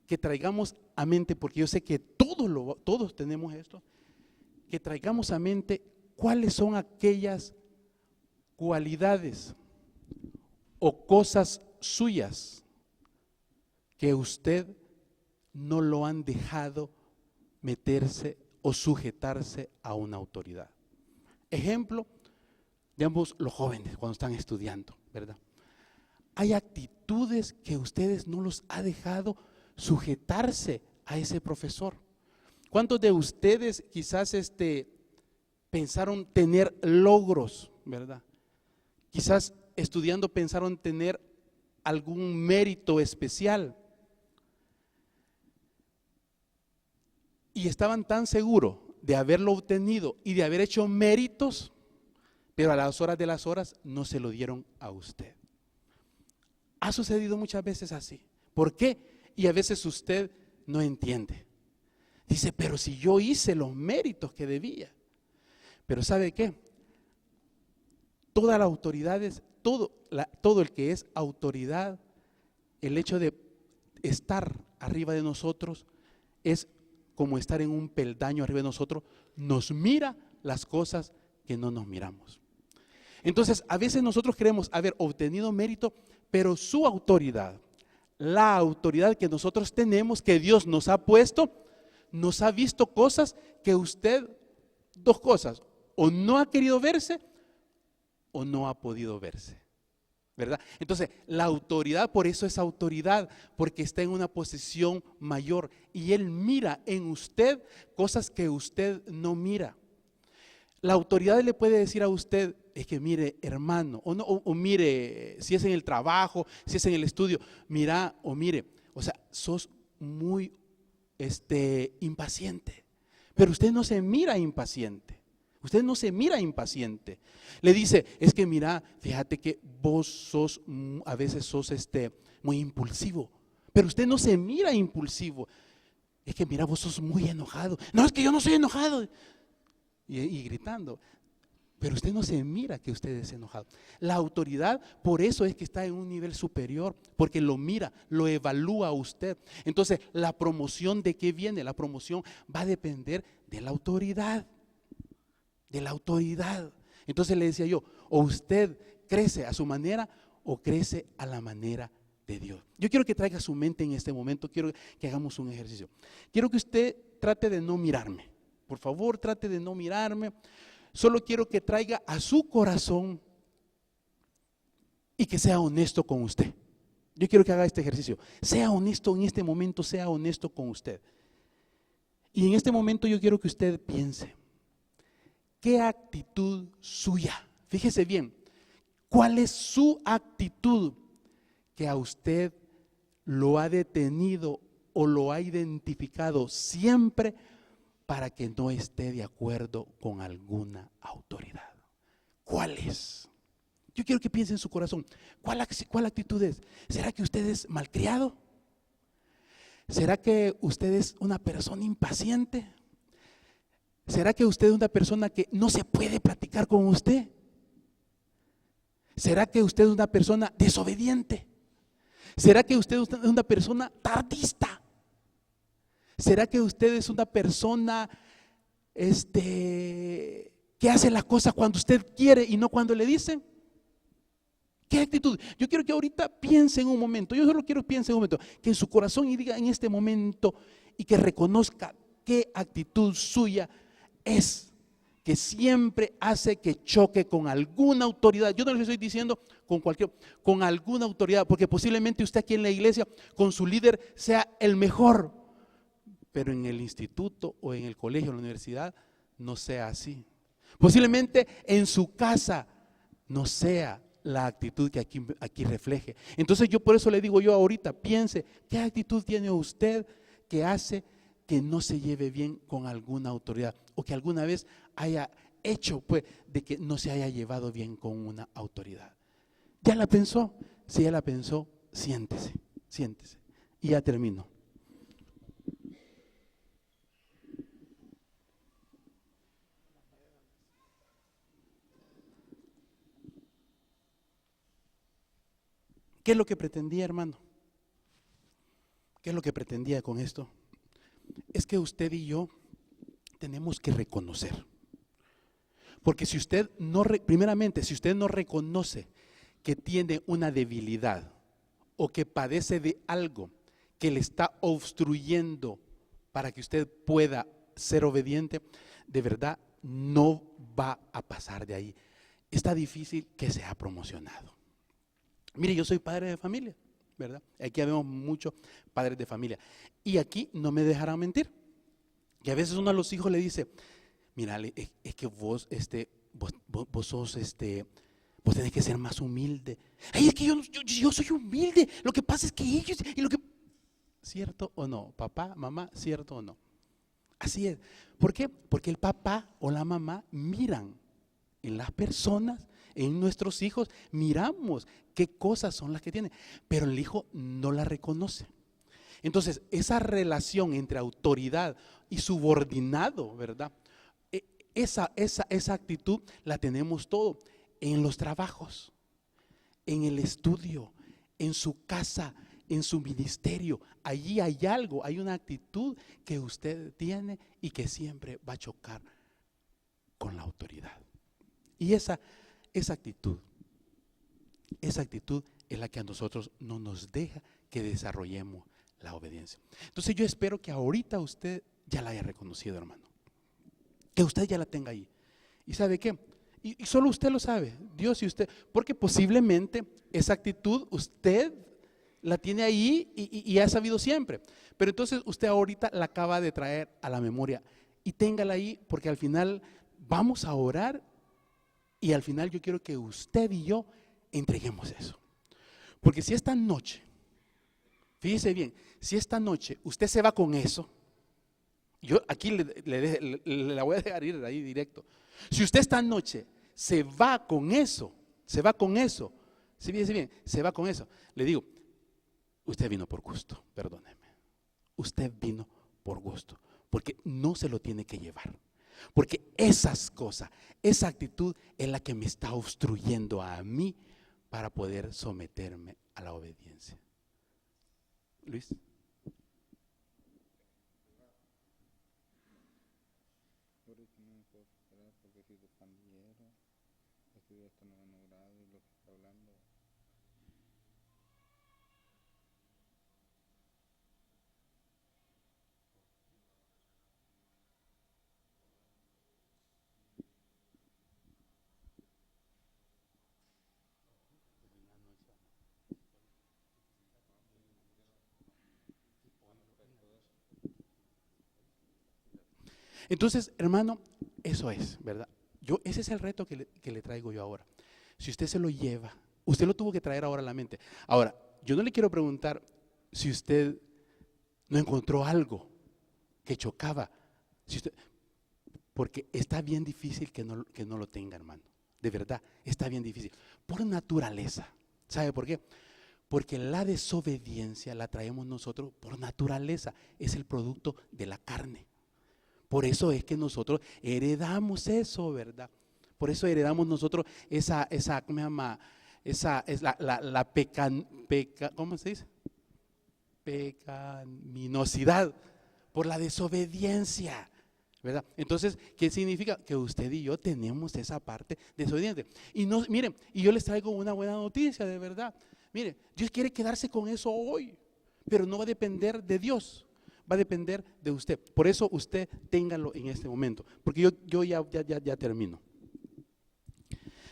Speaker 2: que traigamos a mente, porque yo sé que todos tenemos esto, que traigamos a mente cuáles son aquellas cualidades o cosas suyas que usted no lo han dejado meterse o sujetarse a una autoridad. Ejemplo, digamos los jóvenes cuando están estudiando, ¿verdad? Hay actitudes que ustedes no los ha dejado sujetarse a ese profesor. ¿Cuántos de ustedes quizás pensaron tener logros, ¿verdad? Quizás estudiando pensaron tener algún mérito especial y estaban tan seguros de haberlo obtenido y de haber hecho méritos, pero a las horas de las horas no se lo dieron a usted. Ha sucedido muchas veces así. ¿Por qué? Y a veces usted no entiende. Dice, pero si yo hice los méritos que debía. Pero ¿sabe qué? Todas las autoridades, todo el que es autoridad, el hecho de estar arriba de nosotros es como estar en un peldaño arriba de nosotros, nos mira las cosas que no nos miramos. Entonces, a veces nosotros queremos haber obtenido mérito, Pero su autoridad, la autoridad que nosotros tenemos, que Dios nos ha puesto, nos ha visto cosas que usted, dos cosas, o no ha querido verse o no ha podido verse, ¿verdad? Entonces, la autoridad, por eso es autoridad, porque está en una posición mayor y Él mira en usted cosas que usted no mira. La autoridad le puede decir a usted, es que mire, hermano, o, no, o mire, si es en el trabajo, si es en el estudio, mira, o mire, o sea, sos muy impaciente, pero usted no se mira impaciente. Usted no se mira impaciente. Le dice, es que mira, fíjate que vos sos, a veces sos muy impulsivo, pero usted no se mira impulsivo. Es que mira, vos sos muy enojado. No, es que yo no soy enojado. Y gritando. Pero usted no se mira que usted es enojado. La autoridad, por eso es que está en un nivel superior, porque lo mira, lo evalúa a usted. Entonces, la promoción, ¿de qué viene? La promoción va a depender de la autoridad. De la autoridad. Entonces le decía yo, o usted crece a su manera o crece a la manera de Dios. Yo quiero que traiga su mente en este momento, quiero que hagamos un ejercicio. Quiero que usted trate de no mirarme. Por favor, trate de no mirarme. Solo quiero que traiga a su corazón y que sea honesto con usted. Yo quiero que haga este ejercicio. Sea honesto en este momento, sea honesto con usted. Y en este momento yo quiero que usted piense, ¿qué actitud suya? Fíjese bien, ¿cuál es su actitud que a usted lo ha detenido o lo ha identificado siempre para que no esté de acuerdo con alguna autoridad? ¿Cuál es? Yo quiero que piense en su corazón. ¿Cuál actitud es? ¿Será que usted es malcriado? ¿Será que usted es una persona impaciente? ¿Será que usted es una persona que no se puede platicar con usted? ¿Será que usted es una persona desobediente? ¿Será que usted es una persona tardista? ¿Será que usted es una persona que hace la cosa cuando usted quiere y no cuando le dicen? ¿Qué actitud? Yo quiero que ahorita piense en un momento, yo solo quiero que piense en un momento, que en su corazón y diga en este momento y que reconozca qué actitud suya es que siempre hace que choque con alguna autoridad. Yo no les estoy diciendo con alguna autoridad, porque posiblemente usted aquí en la iglesia con su líder sea el mejor, pero en el instituto o en el colegio o en la universidad no sea así. Posiblemente en su casa no sea la actitud que aquí refleje. Entonces yo por eso le digo yo ahorita, piense, ¿qué actitud tiene usted que hace que no se lleve bien con alguna autoridad o que alguna vez haya hecho pues de que no se haya llevado bien con una autoridad? ¿Ya la pensó? Si ya la pensó, siéntese y ya termino. ¿Qué es lo que pretendía, hermano? ¿Qué es lo que pretendía con esto? Es que usted y yo tenemos que reconocer. Porque si usted primeramente, si usted no reconoce que tiene una debilidad o que padece de algo que le está obstruyendo para que usted pueda ser obediente, de verdad no va a pasar de ahí. Está difícil que sea promocionado. Mire, yo soy padre de familia, ¿verdad? Aquí vemos muchos padres de familia. Y aquí no me dejarán mentir. Que a veces uno a los hijos le dice, mira, es que vos sos vos tenés que ser más humilde. Ay, es que yo soy humilde. Lo que pasa es que ellos, ¿cierto o no? Papá, mamá, ¿cierto o no? Así es. ¿Por qué? Porque el papá o la mamá miran en las personas, en nuestros hijos, miramos qué cosas son las que tienen, pero el hijo no la reconoce. Entonces, esa relación entre autoridad y subordinado, ¿verdad? Esa actitud la tenemos todo en los trabajos, en el estudio, en su casa, en su ministerio. Allí hay algo, hay una actitud que usted tiene y que siempre va a chocar con la autoridad. Y esa actitud es la que a nosotros no nos deja que desarrollemos la obediencia. Entonces yo espero que ahorita usted ya la haya reconocido, hermano. Que usted ya la tenga ahí. ¿Y sabe qué? Y solo usted lo sabe, Dios y usted. Porque posiblemente esa actitud usted la tiene ahí y ha sabido siempre. Pero entonces usted ahorita la acaba de traer a la memoria. Y téngala ahí, porque al final vamos a orar. Y al final yo quiero que usted y yo entreguemos eso. Porque si esta noche, fíjese bien, si esta noche usted se va con eso, yo aquí la voy a dejar ir ahí directo. Si usted esta noche se va con eso, si fíjese bien, se va con eso, le digo, usted vino por gusto, perdóneme. Usted vino por gusto, porque no se lo tiene que llevar. Porque esas cosas, esa actitud es la que me está obstruyendo a mí para poder someterme a la obediencia. Luis. Entonces, hermano, eso es, ¿verdad? Ese es el reto que le traigo yo ahora. Si usted se lo lleva, usted lo tuvo que traer ahora a la mente. Ahora, yo no le quiero preguntar si usted no encontró algo que chocaba, porque está bien difícil que no lo tenga, hermano. De verdad, está bien difícil. Por naturaleza. ¿Sabe por qué? Porque la desobediencia la traemos nosotros por naturaleza. Es el producto de la carne. Por eso es que nosotros heredamos eso, ¿verdad? Por eso heredamos nosotros ¿cómo se dice? Pecaminosidad, por la desobediencia, ¿verdad? Entonces, ¿qué significa? Que usted y yo tenemos esa parte desobediente. Y no, miren, y yo les traigo una buena noticia, de verdad. Miren, Dios quiere quedarse con eso hoy, pero no va a depender de Dios. Va a depender de usted. Por eso usted téngalo en este momento. Porque yo ya termino.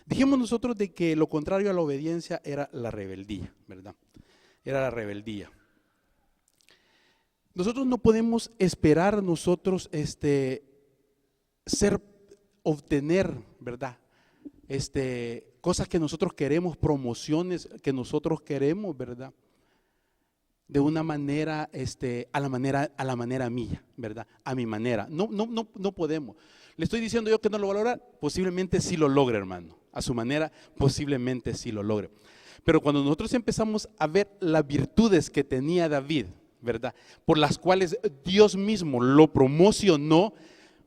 Speaker 2: Dijimos nosotros de que lo contrario a la obediencia era la rebeldía, ¿verdad? Era la rebeldía. Nosotros no podemos esperar nosotros obtener, ¿verdad? Cosas que nosotros queremos, promociones que nosotros queremos, ¿verdad? De una manera, a la manera mía, ¿verdad? A mi manera. No podemos. Le estoy diciendo yo que no lo va a lograr, posiblemente sí lo logre, hermano. A su manera, posiblemente sí lo logre. Pero cuando nosotros empezamos a ver las virtudes que tenía David, ¿verdad? Por las cuales Dios mismo lo promocionó,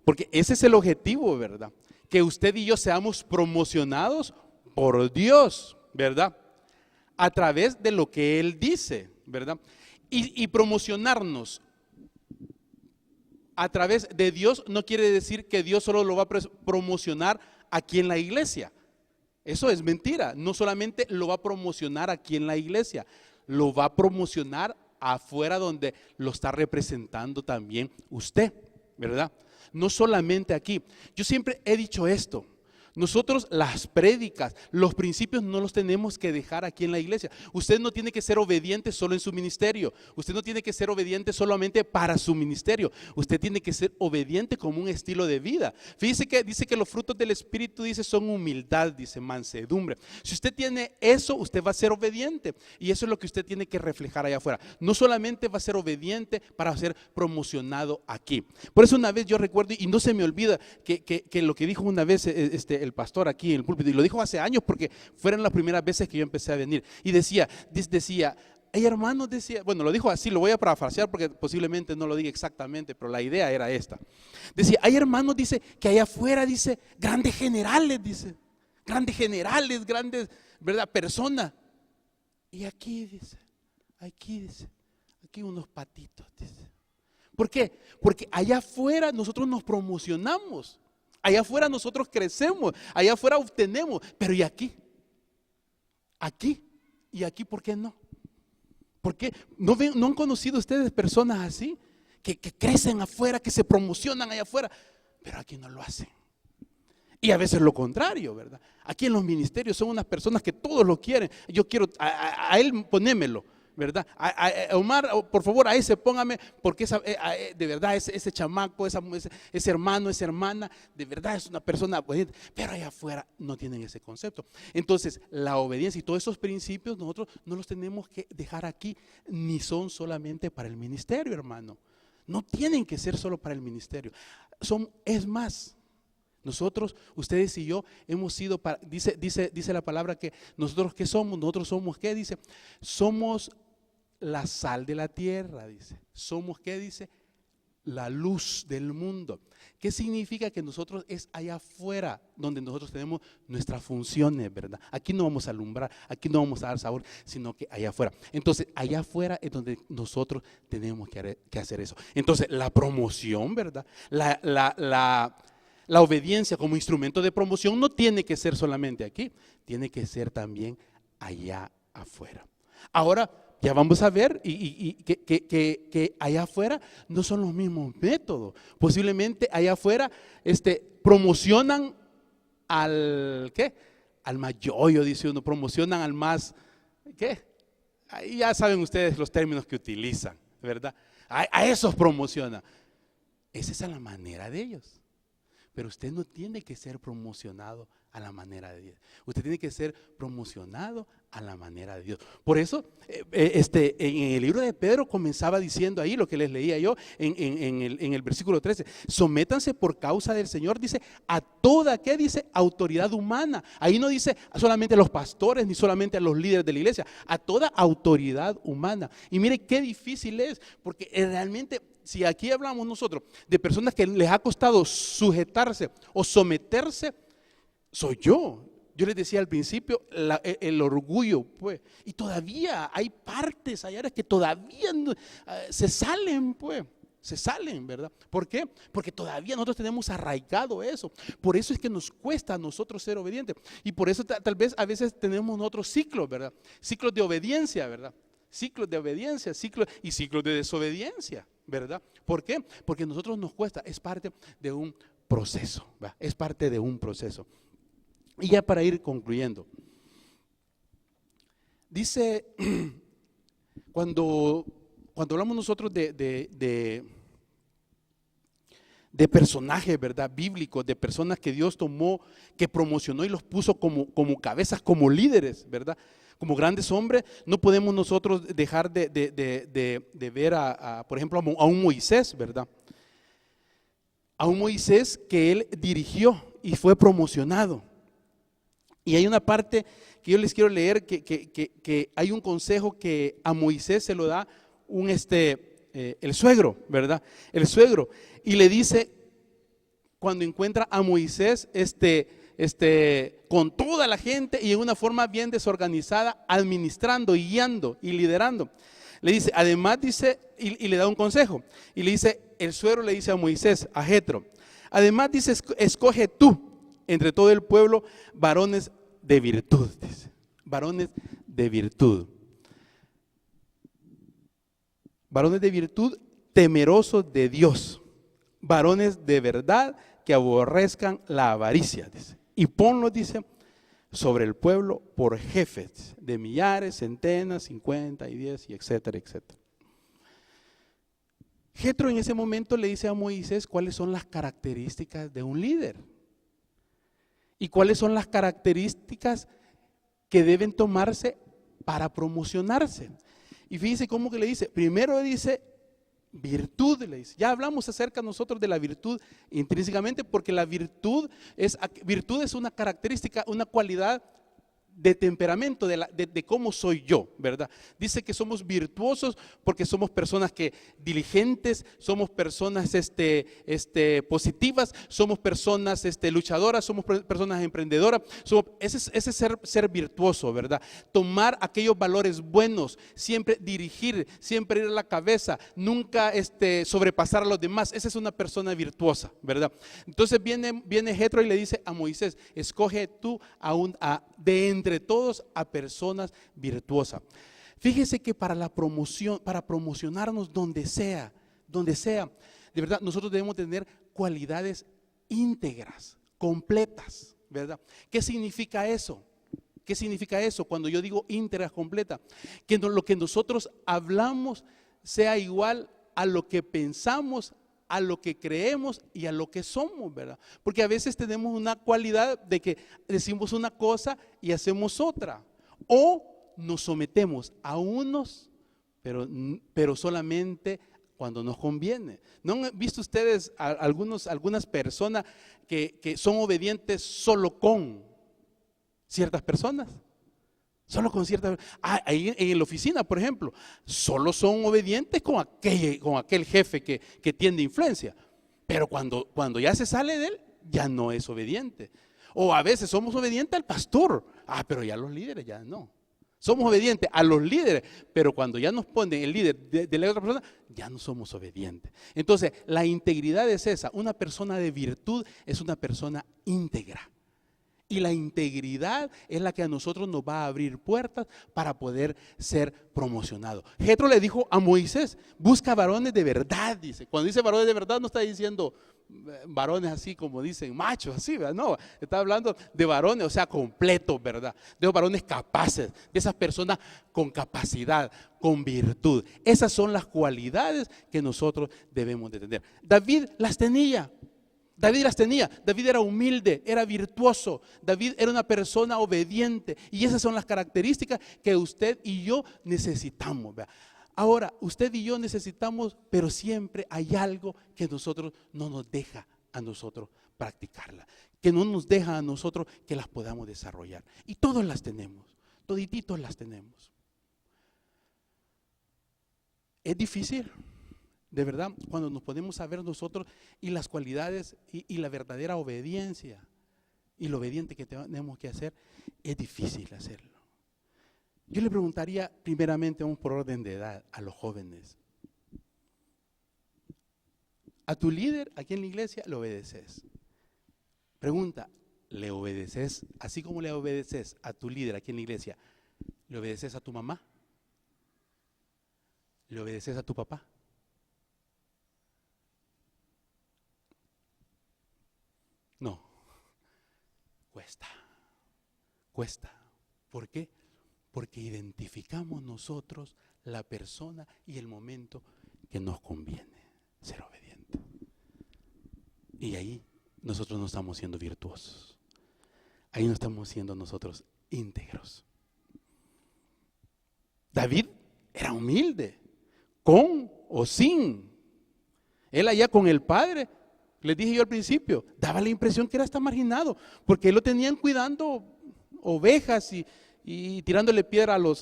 Speaker 2: porque ese es el objetivo, ¿verdad? Que usted y yo seamos promocionados por Dios, ¿verdad? A través de lo que Él dice, ¿verdad? Y promocionarnos a través de Dios no quiere decir que Dios solo lo va a promocionar aquí en la iglesia. Eso es mentira. No solamente lo va a promocionar aquí en la iglesia, lo va a promocionar afuera donde lo está representando también usted, ¿verdad? No solamente aquí. Yo siempre he dicho esto. Nosotros las prédicas, los principios no los tenemos que dejar aquí en la iglesia. Usted no tiene que ser obediente solo en su ministerio. Usted no tiene que ser obediente solamente para su ministerio. Usted tiene que ser obediente como un estilo de vida. Fíjese que dice que los frutos del Espíritu son humildad, dice mansedumbre. Si usted tiene eso, usted va a ser obediente. Y eso es lo que usted tiene que reflejar allá afuera. No solamente va a ser obediente para ser promocionado aquí. Por eso una vez yo recuerdo, y no se me olvida, que lo que dijo una vez el pastor aquí en el púlpito, y lo dijo hace años porque fueron las primeras veces que yo empecé a venir, y decía, hey hermanos, decía, bueno, lo dijo así, lo voy a parafrasear porque posiblemente no lo diga exactamente, pero la idea era esta. Decía, hay hermanos, dice, que allá afuera, dice, grandes generales, grandes, ¿verdad? Personas. Y aquí, dice, aquí unos patitos, dice. ¿Por qué? Porque allá afuera nosotros nos promocionamos. Allá afuera nosotros crecemos, allá afuera obtenemos, pero ¿y aquí? Aquí, ¿Y aquí por qué no? ¿Por qué? ¿No han conocido ustedes personas así? Que crecen afuera, que se promocionan allá afuera, pero aquí no lo hacen. Y a veces lo contrario, ¿verdad? Aquí en los ministerios son unas personas que todos lo quieren. Yo quiero a él ponémelo, ¿verdad? A Omar, por favor, a ese póngame, porque de verdad ese chamaco, ese hermano, esa hermana, de verdad es una persona obediente. Pero allá afuera no tienen ese concepto. Entonces, la obediencia y todos esos principios nosotros no los tenemos que dejar aquí, ni son solamente para el ministerio, hermano. No tienen que ser solo para el ministerio. Es más. Nosotros, ustedes y yo, hemos sido, dice la palabra que nosotros, ¿qué somos? Nosotros somos, ¿qué dice? Somos la sal de la tierra, dice. Somos, ¿qué dice? La luz del mundo. ¿Qué significa? Que nosotros es allá afuera donde nosotros tenemos nuestras funciones, ¿verdad? Aquí no vamos a alumbrar, aquí no vamos a dar sabor, sino que allá afuera. Entonces, allá afuera es donde nosotros tenemos que hacer eso. Entonces, la promoción, ¿verdad? La obediencia como instrumento de promoción no tiene que ser solamente aquí, tiene que ser también allá afuera. Ahora ya vamos a ver que allá afuera no son los mismos métodos. Posiblemente allá afuera promocionan al más yoyo, dice uno, promocionan al más, ahí ya saben ustedes los términos que utilizan, ¿verdad? A esos promocionan. Esa es la manera de ellos. Pero usted no tiene que ser promocionado a la manera de Dios. Usted tiene que ser promocionado a la manera de Dios. Por eso, en el libro de Pedro comenzaba diciendo ahí lo que les leía yo en el versículo 13. Sométanse por causa del Señor, dice, a toda, ¿qué dice? Autoridad humana. Ahí no dice solamente a los pastores ni solamente a los líderes de la iglesia, a toda autoridad humana. Y mire qué difícil es, porque realmente, si aquí hablamos nosotros de personas que les ha costado sujetarse o someterse, soy yo. Yo les decía al principio, el orgullo, pues, y todavía hay partes, hay áreas que todavía se salen, pues, se salen, ¿verdad? ¿Por qué? Porque todavía nosotros tenemos arraigado eso. Por eso es que nos cuesta a nosotros ser obedientes. Y por eso tal vez a veces tenemos otros ciclos, ¿verdad? Ciclos de obediencia, ¿verdad? Ciclos de obediencia, ciclos de desobediencia, ¿verdad? ¿Por qué? Porque a nosotros nos cuesta, es parte de un proceso, ¿verdad? Es parte de un proceso. Y ya para ir concluyendo, dice, cuando hablamos nosotros de personajes, ¿verdad? Bíblicos, de personas que Dios tomó, que promocionó y los puso como cabezas, como líderes, ¿verdad? Como grandes hombres, no podemos nosotros dejar de ver, por ejemplo, a un Moisés, ¿verdad? A un Moisés que él dirigió y fue promocionado. Y hay una parte que yo les quiero leer, que hay un consejo que a Moisés se lo da el suegro, ¿verdad? El suegro. Y le dice, cuando encuentra a Moisés, con toda la gente y en una forma bien desorganizada, administrando, y guiando y liderando. Le dice, además dice, y le da un consejo. Y le dice, el suegro le dice a Moisés, a Jetro, además dice, escoge tú entre todo el pueblo varones de virtud, dice, varones de virtud. Varones de virtud temerosos de Dios, varones de verdad que aborrezcan la avaricia, dice. Y ponlos, dice, sobre el pueblo por jefes de millares, centenas, 50 y 10, y etcétera, etcétera. Jetro en ese momento le dice a Moisés cuáles son las características de un líder y cuáles son las características que deben tomarse para promocionarse. Y fíjense cómo que le dice, primero dice virtud, le dice. Ya hablamos acerca nosotros de la virtud intrínsecamente, porque la virtud es una característica, una cualidad de temperamento, de cómo soy yo, ¿verdad? Dice que somos virtuosos porque somos personas diligentes, somos personas positivas, somos personas luchadoras, somos personas emprendedoras. Ese es ser virtuoso, ¿verdad? Tomar aquellos valores buenos, siempre dirigir, siempre ir a la cabeza, nunca sobrepasar a los demás. Esa es una persona virtuosa, ¿verdad? Entonces viene Jetro y le dice a Moisés, escoge tú de entre todos a personas virtuosas. Fíjese que para la promoción, para promocionarnos donde sea, de verdad, nosotros debemos tener cualidades íntegras, completas, ¿verdad? ¿Qué significa eso? ¿Qué significa eso cuando yo digo íntegras, completas? Que lo que nosotros hablamos sea igual a lo que pensamos, a lo que creemos y a lo que somos, ¿verdad? Porque a veces tenemos una cualidad de que decimos una cosa y hacemos otra. O nos sometemos a unos, pero solamente cuando nos conviene. ¿No han visto ustedes algunas personas que son obedientes solo con ciertas personas? Solo con ciertas. Ahí en la oficina, por ejemplo, solo son obedientes con aquel jefe que tiene influencia. Pero cuando ya se sale de él, ya no es obediente. O a veces somos obedientes al pastor. Pero ya los líderes ya no. Somos obedientes a los líderes, pero cuando ya nos ponen el líder de la otra persona, ya no somos obedientes. Entonces, la integridad es esa. Una persona de virtud es una persona íntegra. Y la integridad es la que a nosotros nos va a abrir puertas para poder ser promocionados. Jetro le dijo a Moisés, busca varones de verdad, dice. Cuando dice varones de verdad no está diciendo varones así como dicen machos, así, ¿verdad? No, está hablando de varones, o sea, completos, ¿verdad? De los varones capaces, de esas personas con capacidad, con virtud. Esas son las cualidades que nosotros debemos de tener. David las tenía. David era humilde, era virtuoso, David era una persona obediente y esas son las características que usted y yo necesitamos, ¿verdad? Ahora, usted y yo necesitamos, pero siempre hay algo que nosotros no nos deja a nosotros practicarla, que no nos deja a nosotros que las podamos desarrollar. Y todos las tenemos, todititos las tenemos. Es difícil. De verdad, cuando nos ponemos a ver nosotros y las cualidades y la verdadera obediencia y lo obediente que tenemos que hacer, es difícil hacerlo. Yo le preguntaría primeramente, vamos por orden de edad, a los jóvenes. A tu líder aquí en la iglesia le obedeces. Pregunta, ¿le obedeces así como le obedeces a tu líder aquí en la iglesia? ¿Le obedeces a tu mamá? ¿Le obedeces a tu papá? No, cuesta. ¿Por qué? Porque identificamos nosotros la persona y el momento que nos conviene ser obediente. Y ahí nosotros no estamos siendo virtuosos. Ahí no estamos siendo nosotros íntegros. David era humilde, con o sin. Él allá con el padre. Les dije yo al principio, daba la impresión que era hasta marginado, porque él lo tenían cuidando ovejas y tirándole piedra a los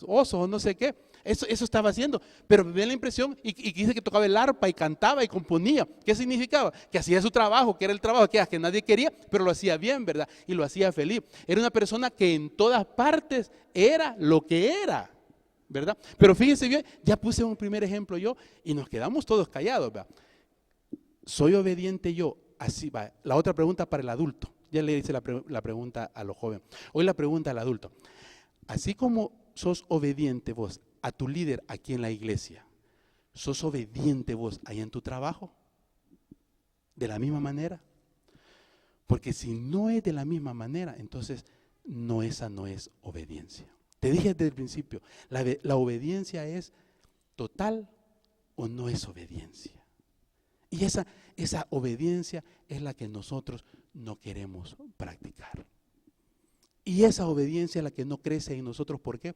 Speaker 2: osos o no sé qué. Eso estaba haciendo, pero me dio la impresión y dice que tocaba el arpa y cantaba y componía. ¿Qué significaba? Que hacía su trabajo, que era el trabajo que nadie quería, pero lo hacía bien, ¿verdad? Y lo hacía feliz. Era una persona que en todas partes era lo que era, ¿verdad? Pero fíjense bien, ya puse un primer ejemplo yo y nos quedamos todos callados, ¿verdad? ¿Soy obediente yo? Así va. La otra pregunta para el adulto. Ya le hice la pregunta a los jóvenes. Hoy la pregunta al adulto. Así como sos obediente vos a tu líder aquí en la iglesia, ¿sos obediente vos ahí en tu trabajo? ¿De la misma manera? Porque si no es de la misma manera, entonces esa no es obediencia. Te dije desde el principio, la obediencia es total o no es obediencia. Y esa obediencia es la que nosotros no queremos practicar. Y esa obediencia es la que no crece en nosotros. ¿Por qué?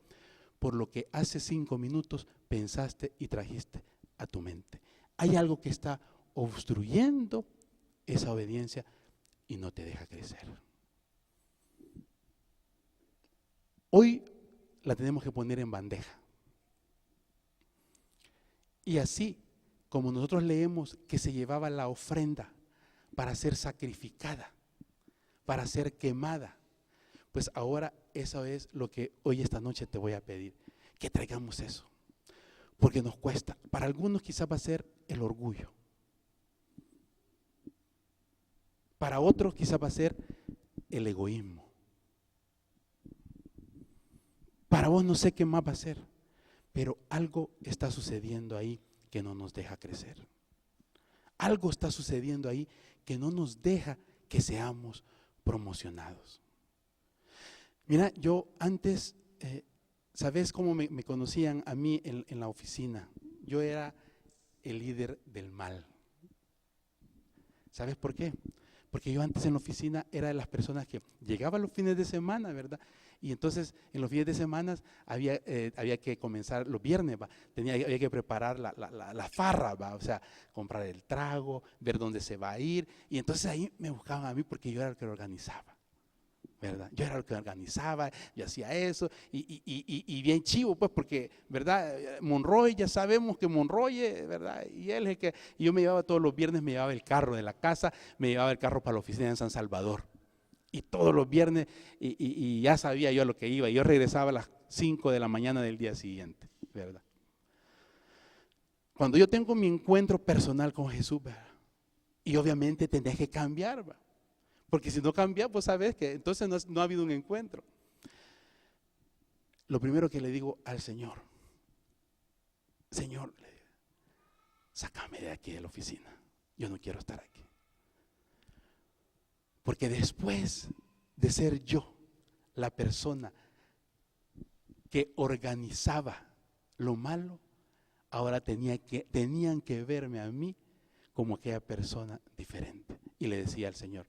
Speaker 2: Por lo que hace 5 minutos pensaste y trajiste a tu mente. Hay algo que está obstruyendo esa obediencia y no te deja crecer. Hoy la tenemos que poner en bandeja. Y así como nosotros leemos que se llevaba la ofrenda para ser sacrificada, para ser quemada, pues ahora eso es lo que hoy esta noche te voy a pedir, que traigamos eso, porque nos cuesta. Para algunos quizás va a ser el orgullo, para otros quizás va a ser el egoísmo, Para vos no sé qué más va a ser, pero algo está sucediendo ahí que no nos deja crecer. Algo está sucediendo ahí que no nos deja que seamos promocionados. Mira, yo antes, ¿sabes cómo me conocían a mí en la oficina? Yo era el líder del mal. ¿Sabes por qué? Porque yo antes en la oficina era de las personas que llegaba los fines de semana, ¿verdad? Y entonces en los fines de semana había que comenzar los viernes, ¿va? Había que preparar la farra, ¿va? O sea, comprar el trago, ver dónde se va a ir. Y entonces ahí me buscaban a mí porque yo era el que lo organizaba, ¿verdad? Yo era el que organizaba, yo hacía eso. Y bien chivo, pues, porque, ¿verdad? Monroy, ya sabemos que Monroy, ¿verdad? Y él es el que, yo me llevaba todos los viernes, me llevaba el carro de la casa, me llevaba el carro para la oficina en San Salvador. Y todos los viernes, y ya sabía yo a lo que iba. Yo regresaba a las 5 de la mañana del día siguiente, ¿verdad? Cuando yo tengo mi encuentro personal con Jesús, ¿verdad? Y obviamente tenés que cambiar, ¿verdad? Porque si no cambia, pues sabes que entonces no ha habido un encuentro. Lo primero que le digo al Señor, Señor, sácame de aquí de la oficina. Yo no quiero estar aquí. Porque después de ser yo la persona que organizaba lo malo, ahora tenían que verme a mí como aquella persona diferente. Y le decía al Señor,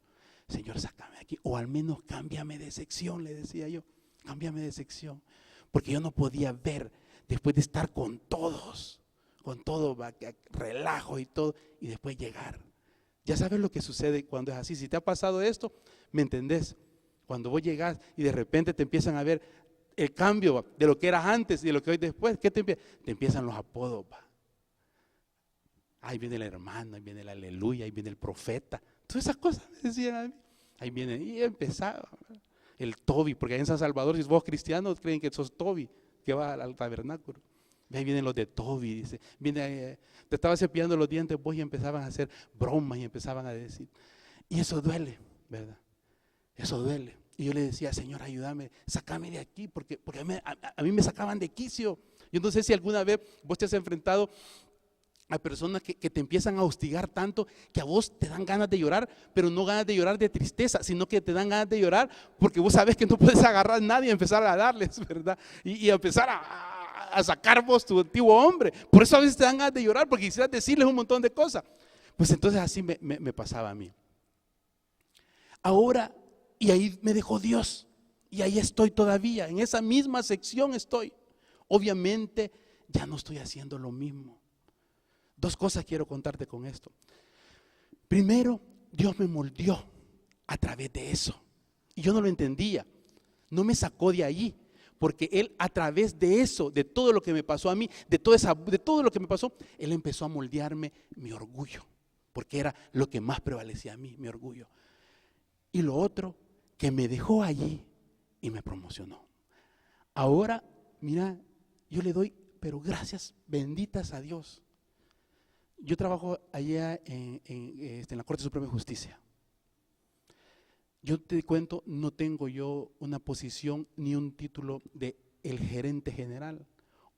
Speaker 2: Señor, sácame de aquí, o al menos cámbiame de sección, le decía yo, cámbiame de sección. Porque yo no podía ver, después de estar con todos, con todo relajo y todo, y después llegar. Ya sabes lo que sucede cuando es así. Si te ha pasado esto, ¿me entendés? Cuando vos llegás y de repente te empiezan a ver el cambio de lo que eras antes y de lo que hoy después, ¿qué te empieza? Te empiezan los apodos. Ahí viene el hermano, ahí viene el aleluya, ahí viene el profeta. Todas esas cosas me decían a mí. Ahí viene, y empezaba el Toby, porque ahí en San Salvador, si vos cristianos, creen que sos Toby, que va al tabernáculo. Ahí vienen los de Toby, dice, te estaba cepillando los dientes vos y empezaban a hacer bromas y empezaban a decir. Y eso duele, ¿verdad? Eso duele. Y yo le decía, Señor, ayúdame, sácame de aquí, porque a mí me sacaban de quicio. Yo no sé si alguna vez vos te has enfrentado a personas que te empiezan a hostigar tanto que a vos te dan ganas de llorar, pero no ganas de llorar de tristeza, sino que te dan ganas de llorar porque vos sabes que no puedes agarrar a nadie y empezar a darles, ¿verdad? Y empezar a sacar vos tu antiguo hombre. Por eso a veces te dan ganas de llorar porque quisieras decirles un montón de cosas. Pues entonces así me pasaba a mí. Ahora, y ahí me dejó Dios, y ahí estoy todavía, en esa misma sección estoy. Obviamente ya no estoy haciendo lo mismo. Dos cosas quiero contarte con esto. Primero, Dios me moldeó a través de eso. Y yo no lo entendía. No me sacó de allí. Porque Él a través de eso, de todo lo que me pasó a mí, de todo lo que me pasó, Él empezó a moldearme mi orgullo. Porque era lo que más prevalecía a mí, mi orgullo. Y lo otro, que me dejó allí y me promocionó. Ahora, mira, yo le doy, pero gracias benditas a Dios. Yo trabajo allá en la Corte Suprema de Justicia. Yo te cuento, no tengo yo una posición ni un título de el gerente general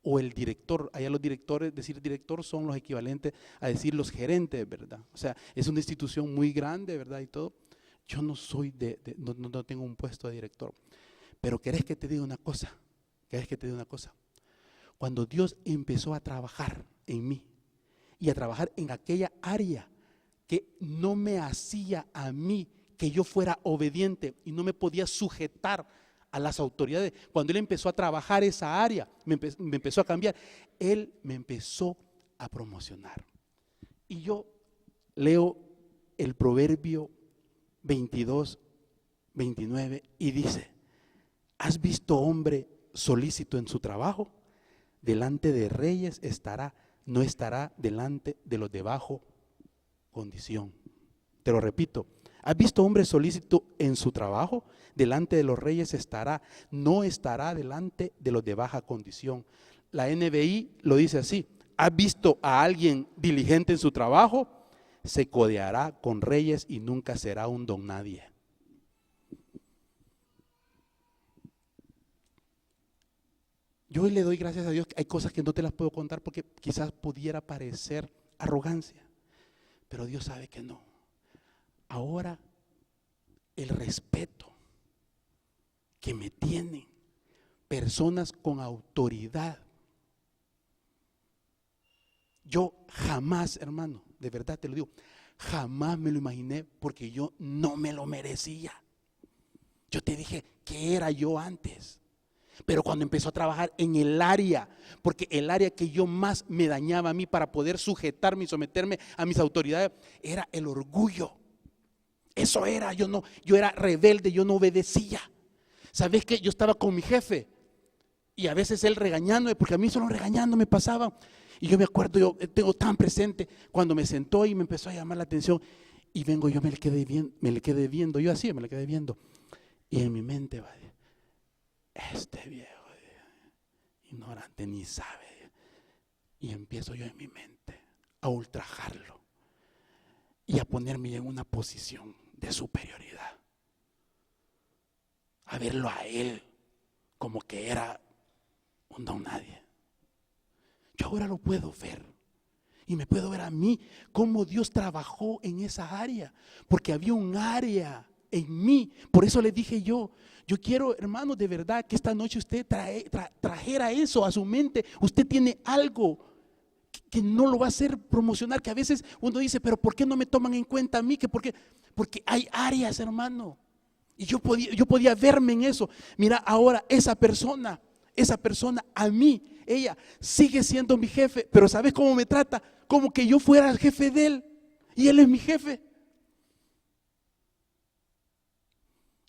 Speaker 2: o el director. Allá los directores, decir director son los equivalentes a decir los gerentes, ¿verdad? O sea, es una institución muy grande, ¿verdad? Y todo. Yo no soy no tengo un puesto de director. Pero ¿querés que te diga una cosa? ¿Querés que te diga una cosa? Cuando Dios empezó a trabajar en mí y a trabajar en aquella área que no me hacía a mí que yo fuera obediente y no me podía sujetar a las autoridades. Cuando Él empezó a trabajar esa área, me empezó a cambiar, Él me empezó a promocionar. Y yo leo el Proverbio 22, 29 y dice, ¿has visto hombre solícito en su trabajo? Delante de reyes estará, no estará delante de los de bajo condición. Te lo repito, ¿has visto hombre solícito en su trabajo? Delante de los reyes estará, no estará delante de los de baja condición. La NBI lo dice así, ¿has visto a alguien diligente en su trabajo? Se codeará con reyes y nunca será un don nadie. Yo hoy le doy gracias a Dios que hay cosas que no te las puedo contar porque quizás pudiera parecer arrogancia, pero Dios sabe que no. Ahora el respeto que me tienen personas con autoridad, yo jamás, hermano, de verdad te lo digo, jamás me lo imaginé porque yo no me lo merecía. Yo te dije que era yo antes. Pero cuando empezó a trabajar en el área, porque el área que yo más me dañaba a mí para poder sujetarme y someterme a mis autoridades era el orgullo. Eso era, yo era rebelde, yo no obedecía. ¿Sabes qué? Yo estaba con mi jefe y a veces él regañándome, porque a mí solo regañando me pasaba. Y yo me acuerdo, yo tengo tan presente cuando me sentó y me empezó a llamar la atención y vengo, yo me le quedé viendo, yo así me le quedé viendo. Y en mi mente va, este viejo ignorante ni sabe. Y empiezo yo en mi mente a ultrajarlo y a ponerme en una posición de superioridad, a verlo a él como que era un don nadie. Yo ahora lo puedo ver y me puedo ver a mí cómo Dios trabajó en esa área, porque había un área en mí. Por eso le dije yo quiero, hermano, de verdad que esta noche usted trajera eso a su mente. Usted tiene algo que no lo va a hacer promocionar, que a veces uno dice, pero ¿por qué no me toman en cuenta a mí? Porque hay áreas, hermano. Y yo podía verme en eso. Mira, ahora esa persona a mí, ella sigue siendo mi jefe, pero ¿sabes cómo me trata? Como que yo fuera el jefe de él y él es mi jefe.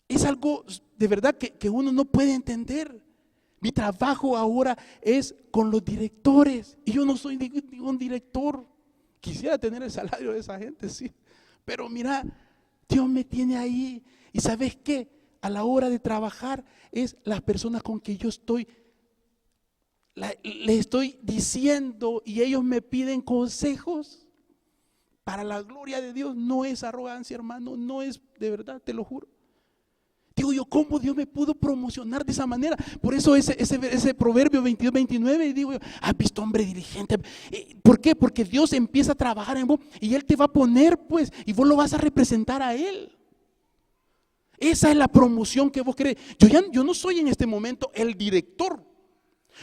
Speaker 2: Es algo de verdad que uno no puede entender. Mi trabajo ahora es con los directores y yo no soy ningún director. Quisiera tener el salario de esa gente, sí, pero mira, Dios me tiene ahí. Y ¿sabes qué? A la hora de trabajar es las personas con que yo les estoy diciendo y ellos me piden consejos para la gloria de Dios. No es arrogancia, hermano, no es, de verdad, te lo juro. Digo yo, ¿cómo Dios me pudo promocionar de esa manera? Por eso ese proverbio 22, 29, digo yo, ¿has visto hombre diligente? ¿Por qué? Porque Dios empieza a trabajar en vos y Él te va a poner, pues, y vos lo vas a representar a Él. Esa es la promoción que vos querés. Yo no soy en este momento el director.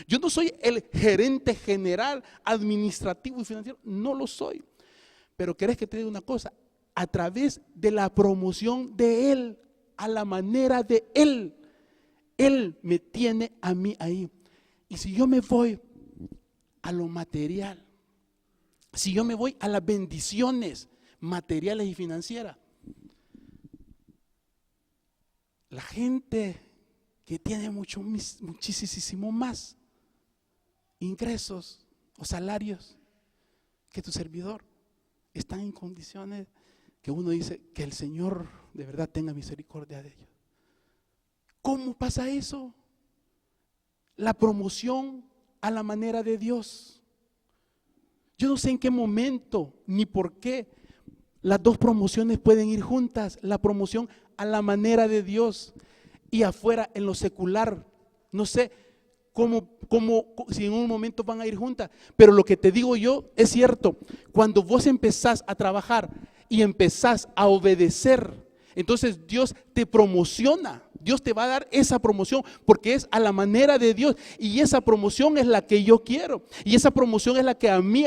Speaker 2: Yo no soy el gerente general, administrativo y financiero. No lo soy. Pero ¿querés que te diga una cosa? A través de la promoción de Él, a la manera de Él, Él me tiene a mí ahí. Y si yo me voy a lo material, si yo me voy a las bendiciones materiales y financieras, la gente que tiene muchísimo más ingresos o salarios que tu servidor están en condiciones que uno dice que el Señor de verdad tenga misericordia de ellos. ¿Cómo pasa eso? La promoción a la manera de Dios. Yo no sé en qué momento ni por qué las dos promociones pueden ir juntas. La promoción a la manera de Dios y afuera en lo secular. No sé si en un momento van a ir juntas, pero lo que te digo yo es cierto. Cuando vos empezás a trabajar y empezás a obedecer, entonces Dios te promociona. Dios te va a dar esa promoción porque es a la manera de Dios, y esa promoción es la que yo quiero, y esa promoción es la que a mí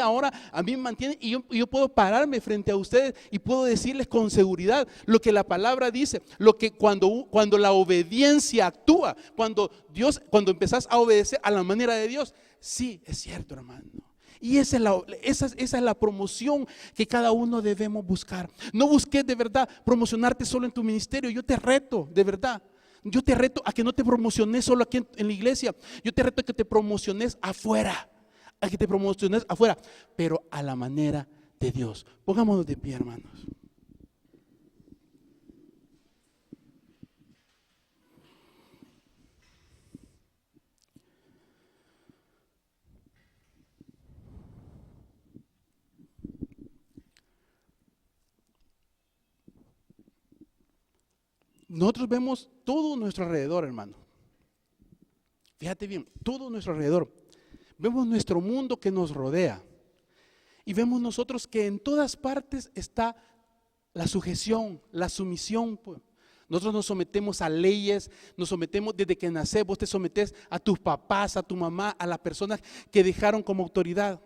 Speaker 2: me mantiene, y yo puedo pararme frente a ustedes y puedo decirles con seguridad lo que la palabra dice, lo que cuando la obediencia actúa, cuando empezás a obedecer a la manera de Dios. Sí, es cierto, hermano. Y esa es la promoción que cada uno debemos buscar. No busques de verdad promocionarte solo en tu ministerio. Yo te reto, de verdad. Yo te reto a que no te promociones solo aquí en la iglesia. Yo te reto a que te promociones afuera. A que te promociones afuera, pero a la manera de Dios. Pongámonos de pie, hermanos. Nosotros vemos todo nuestro alrededor, hermano. Fíjate bien, todo nuestro alrededor. Vemos nuestro mundo que nos rodea. Y vemos nosotros que en todas partes está la sujeción, la sumisión. Pues. Nosotros nos sometemos a leyes, nos sometemos desde que nacés, vos te sometés a tus papás, a tu mamá, a las personas que dejaron como autoridad.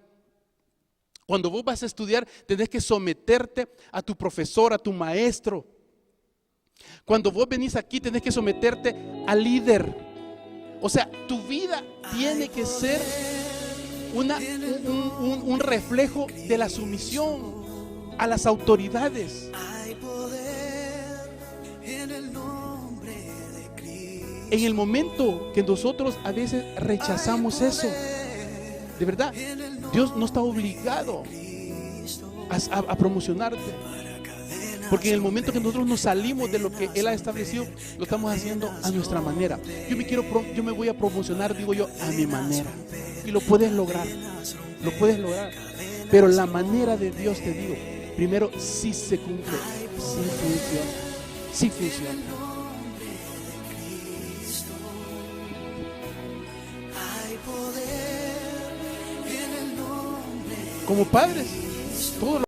Speaker 2: Cuando vos vas a estudiar, tenés que someterte a tu profesor, a tu maestro. Cuando vos venís aquí, tenés que someterte al líder. O sea, tu vida tiene que ser un reflejo de la sumisión a las autoridades. En el momento que nosotros a veces rechazamos eso, de verdad, Dios no está obligado a promocionarte. Porque en el momento que nosotros nos salimos de lo que Él ha establecido, lo estamos haciendo a nuestra manera. Yo me voy a promocionar, digo yo, a mi manera. Y lo puedes lograr, lo puedes lograr. Pero la manera de Dios, te digo, primero sí se cumple, sí funciona. Como padres, todo lo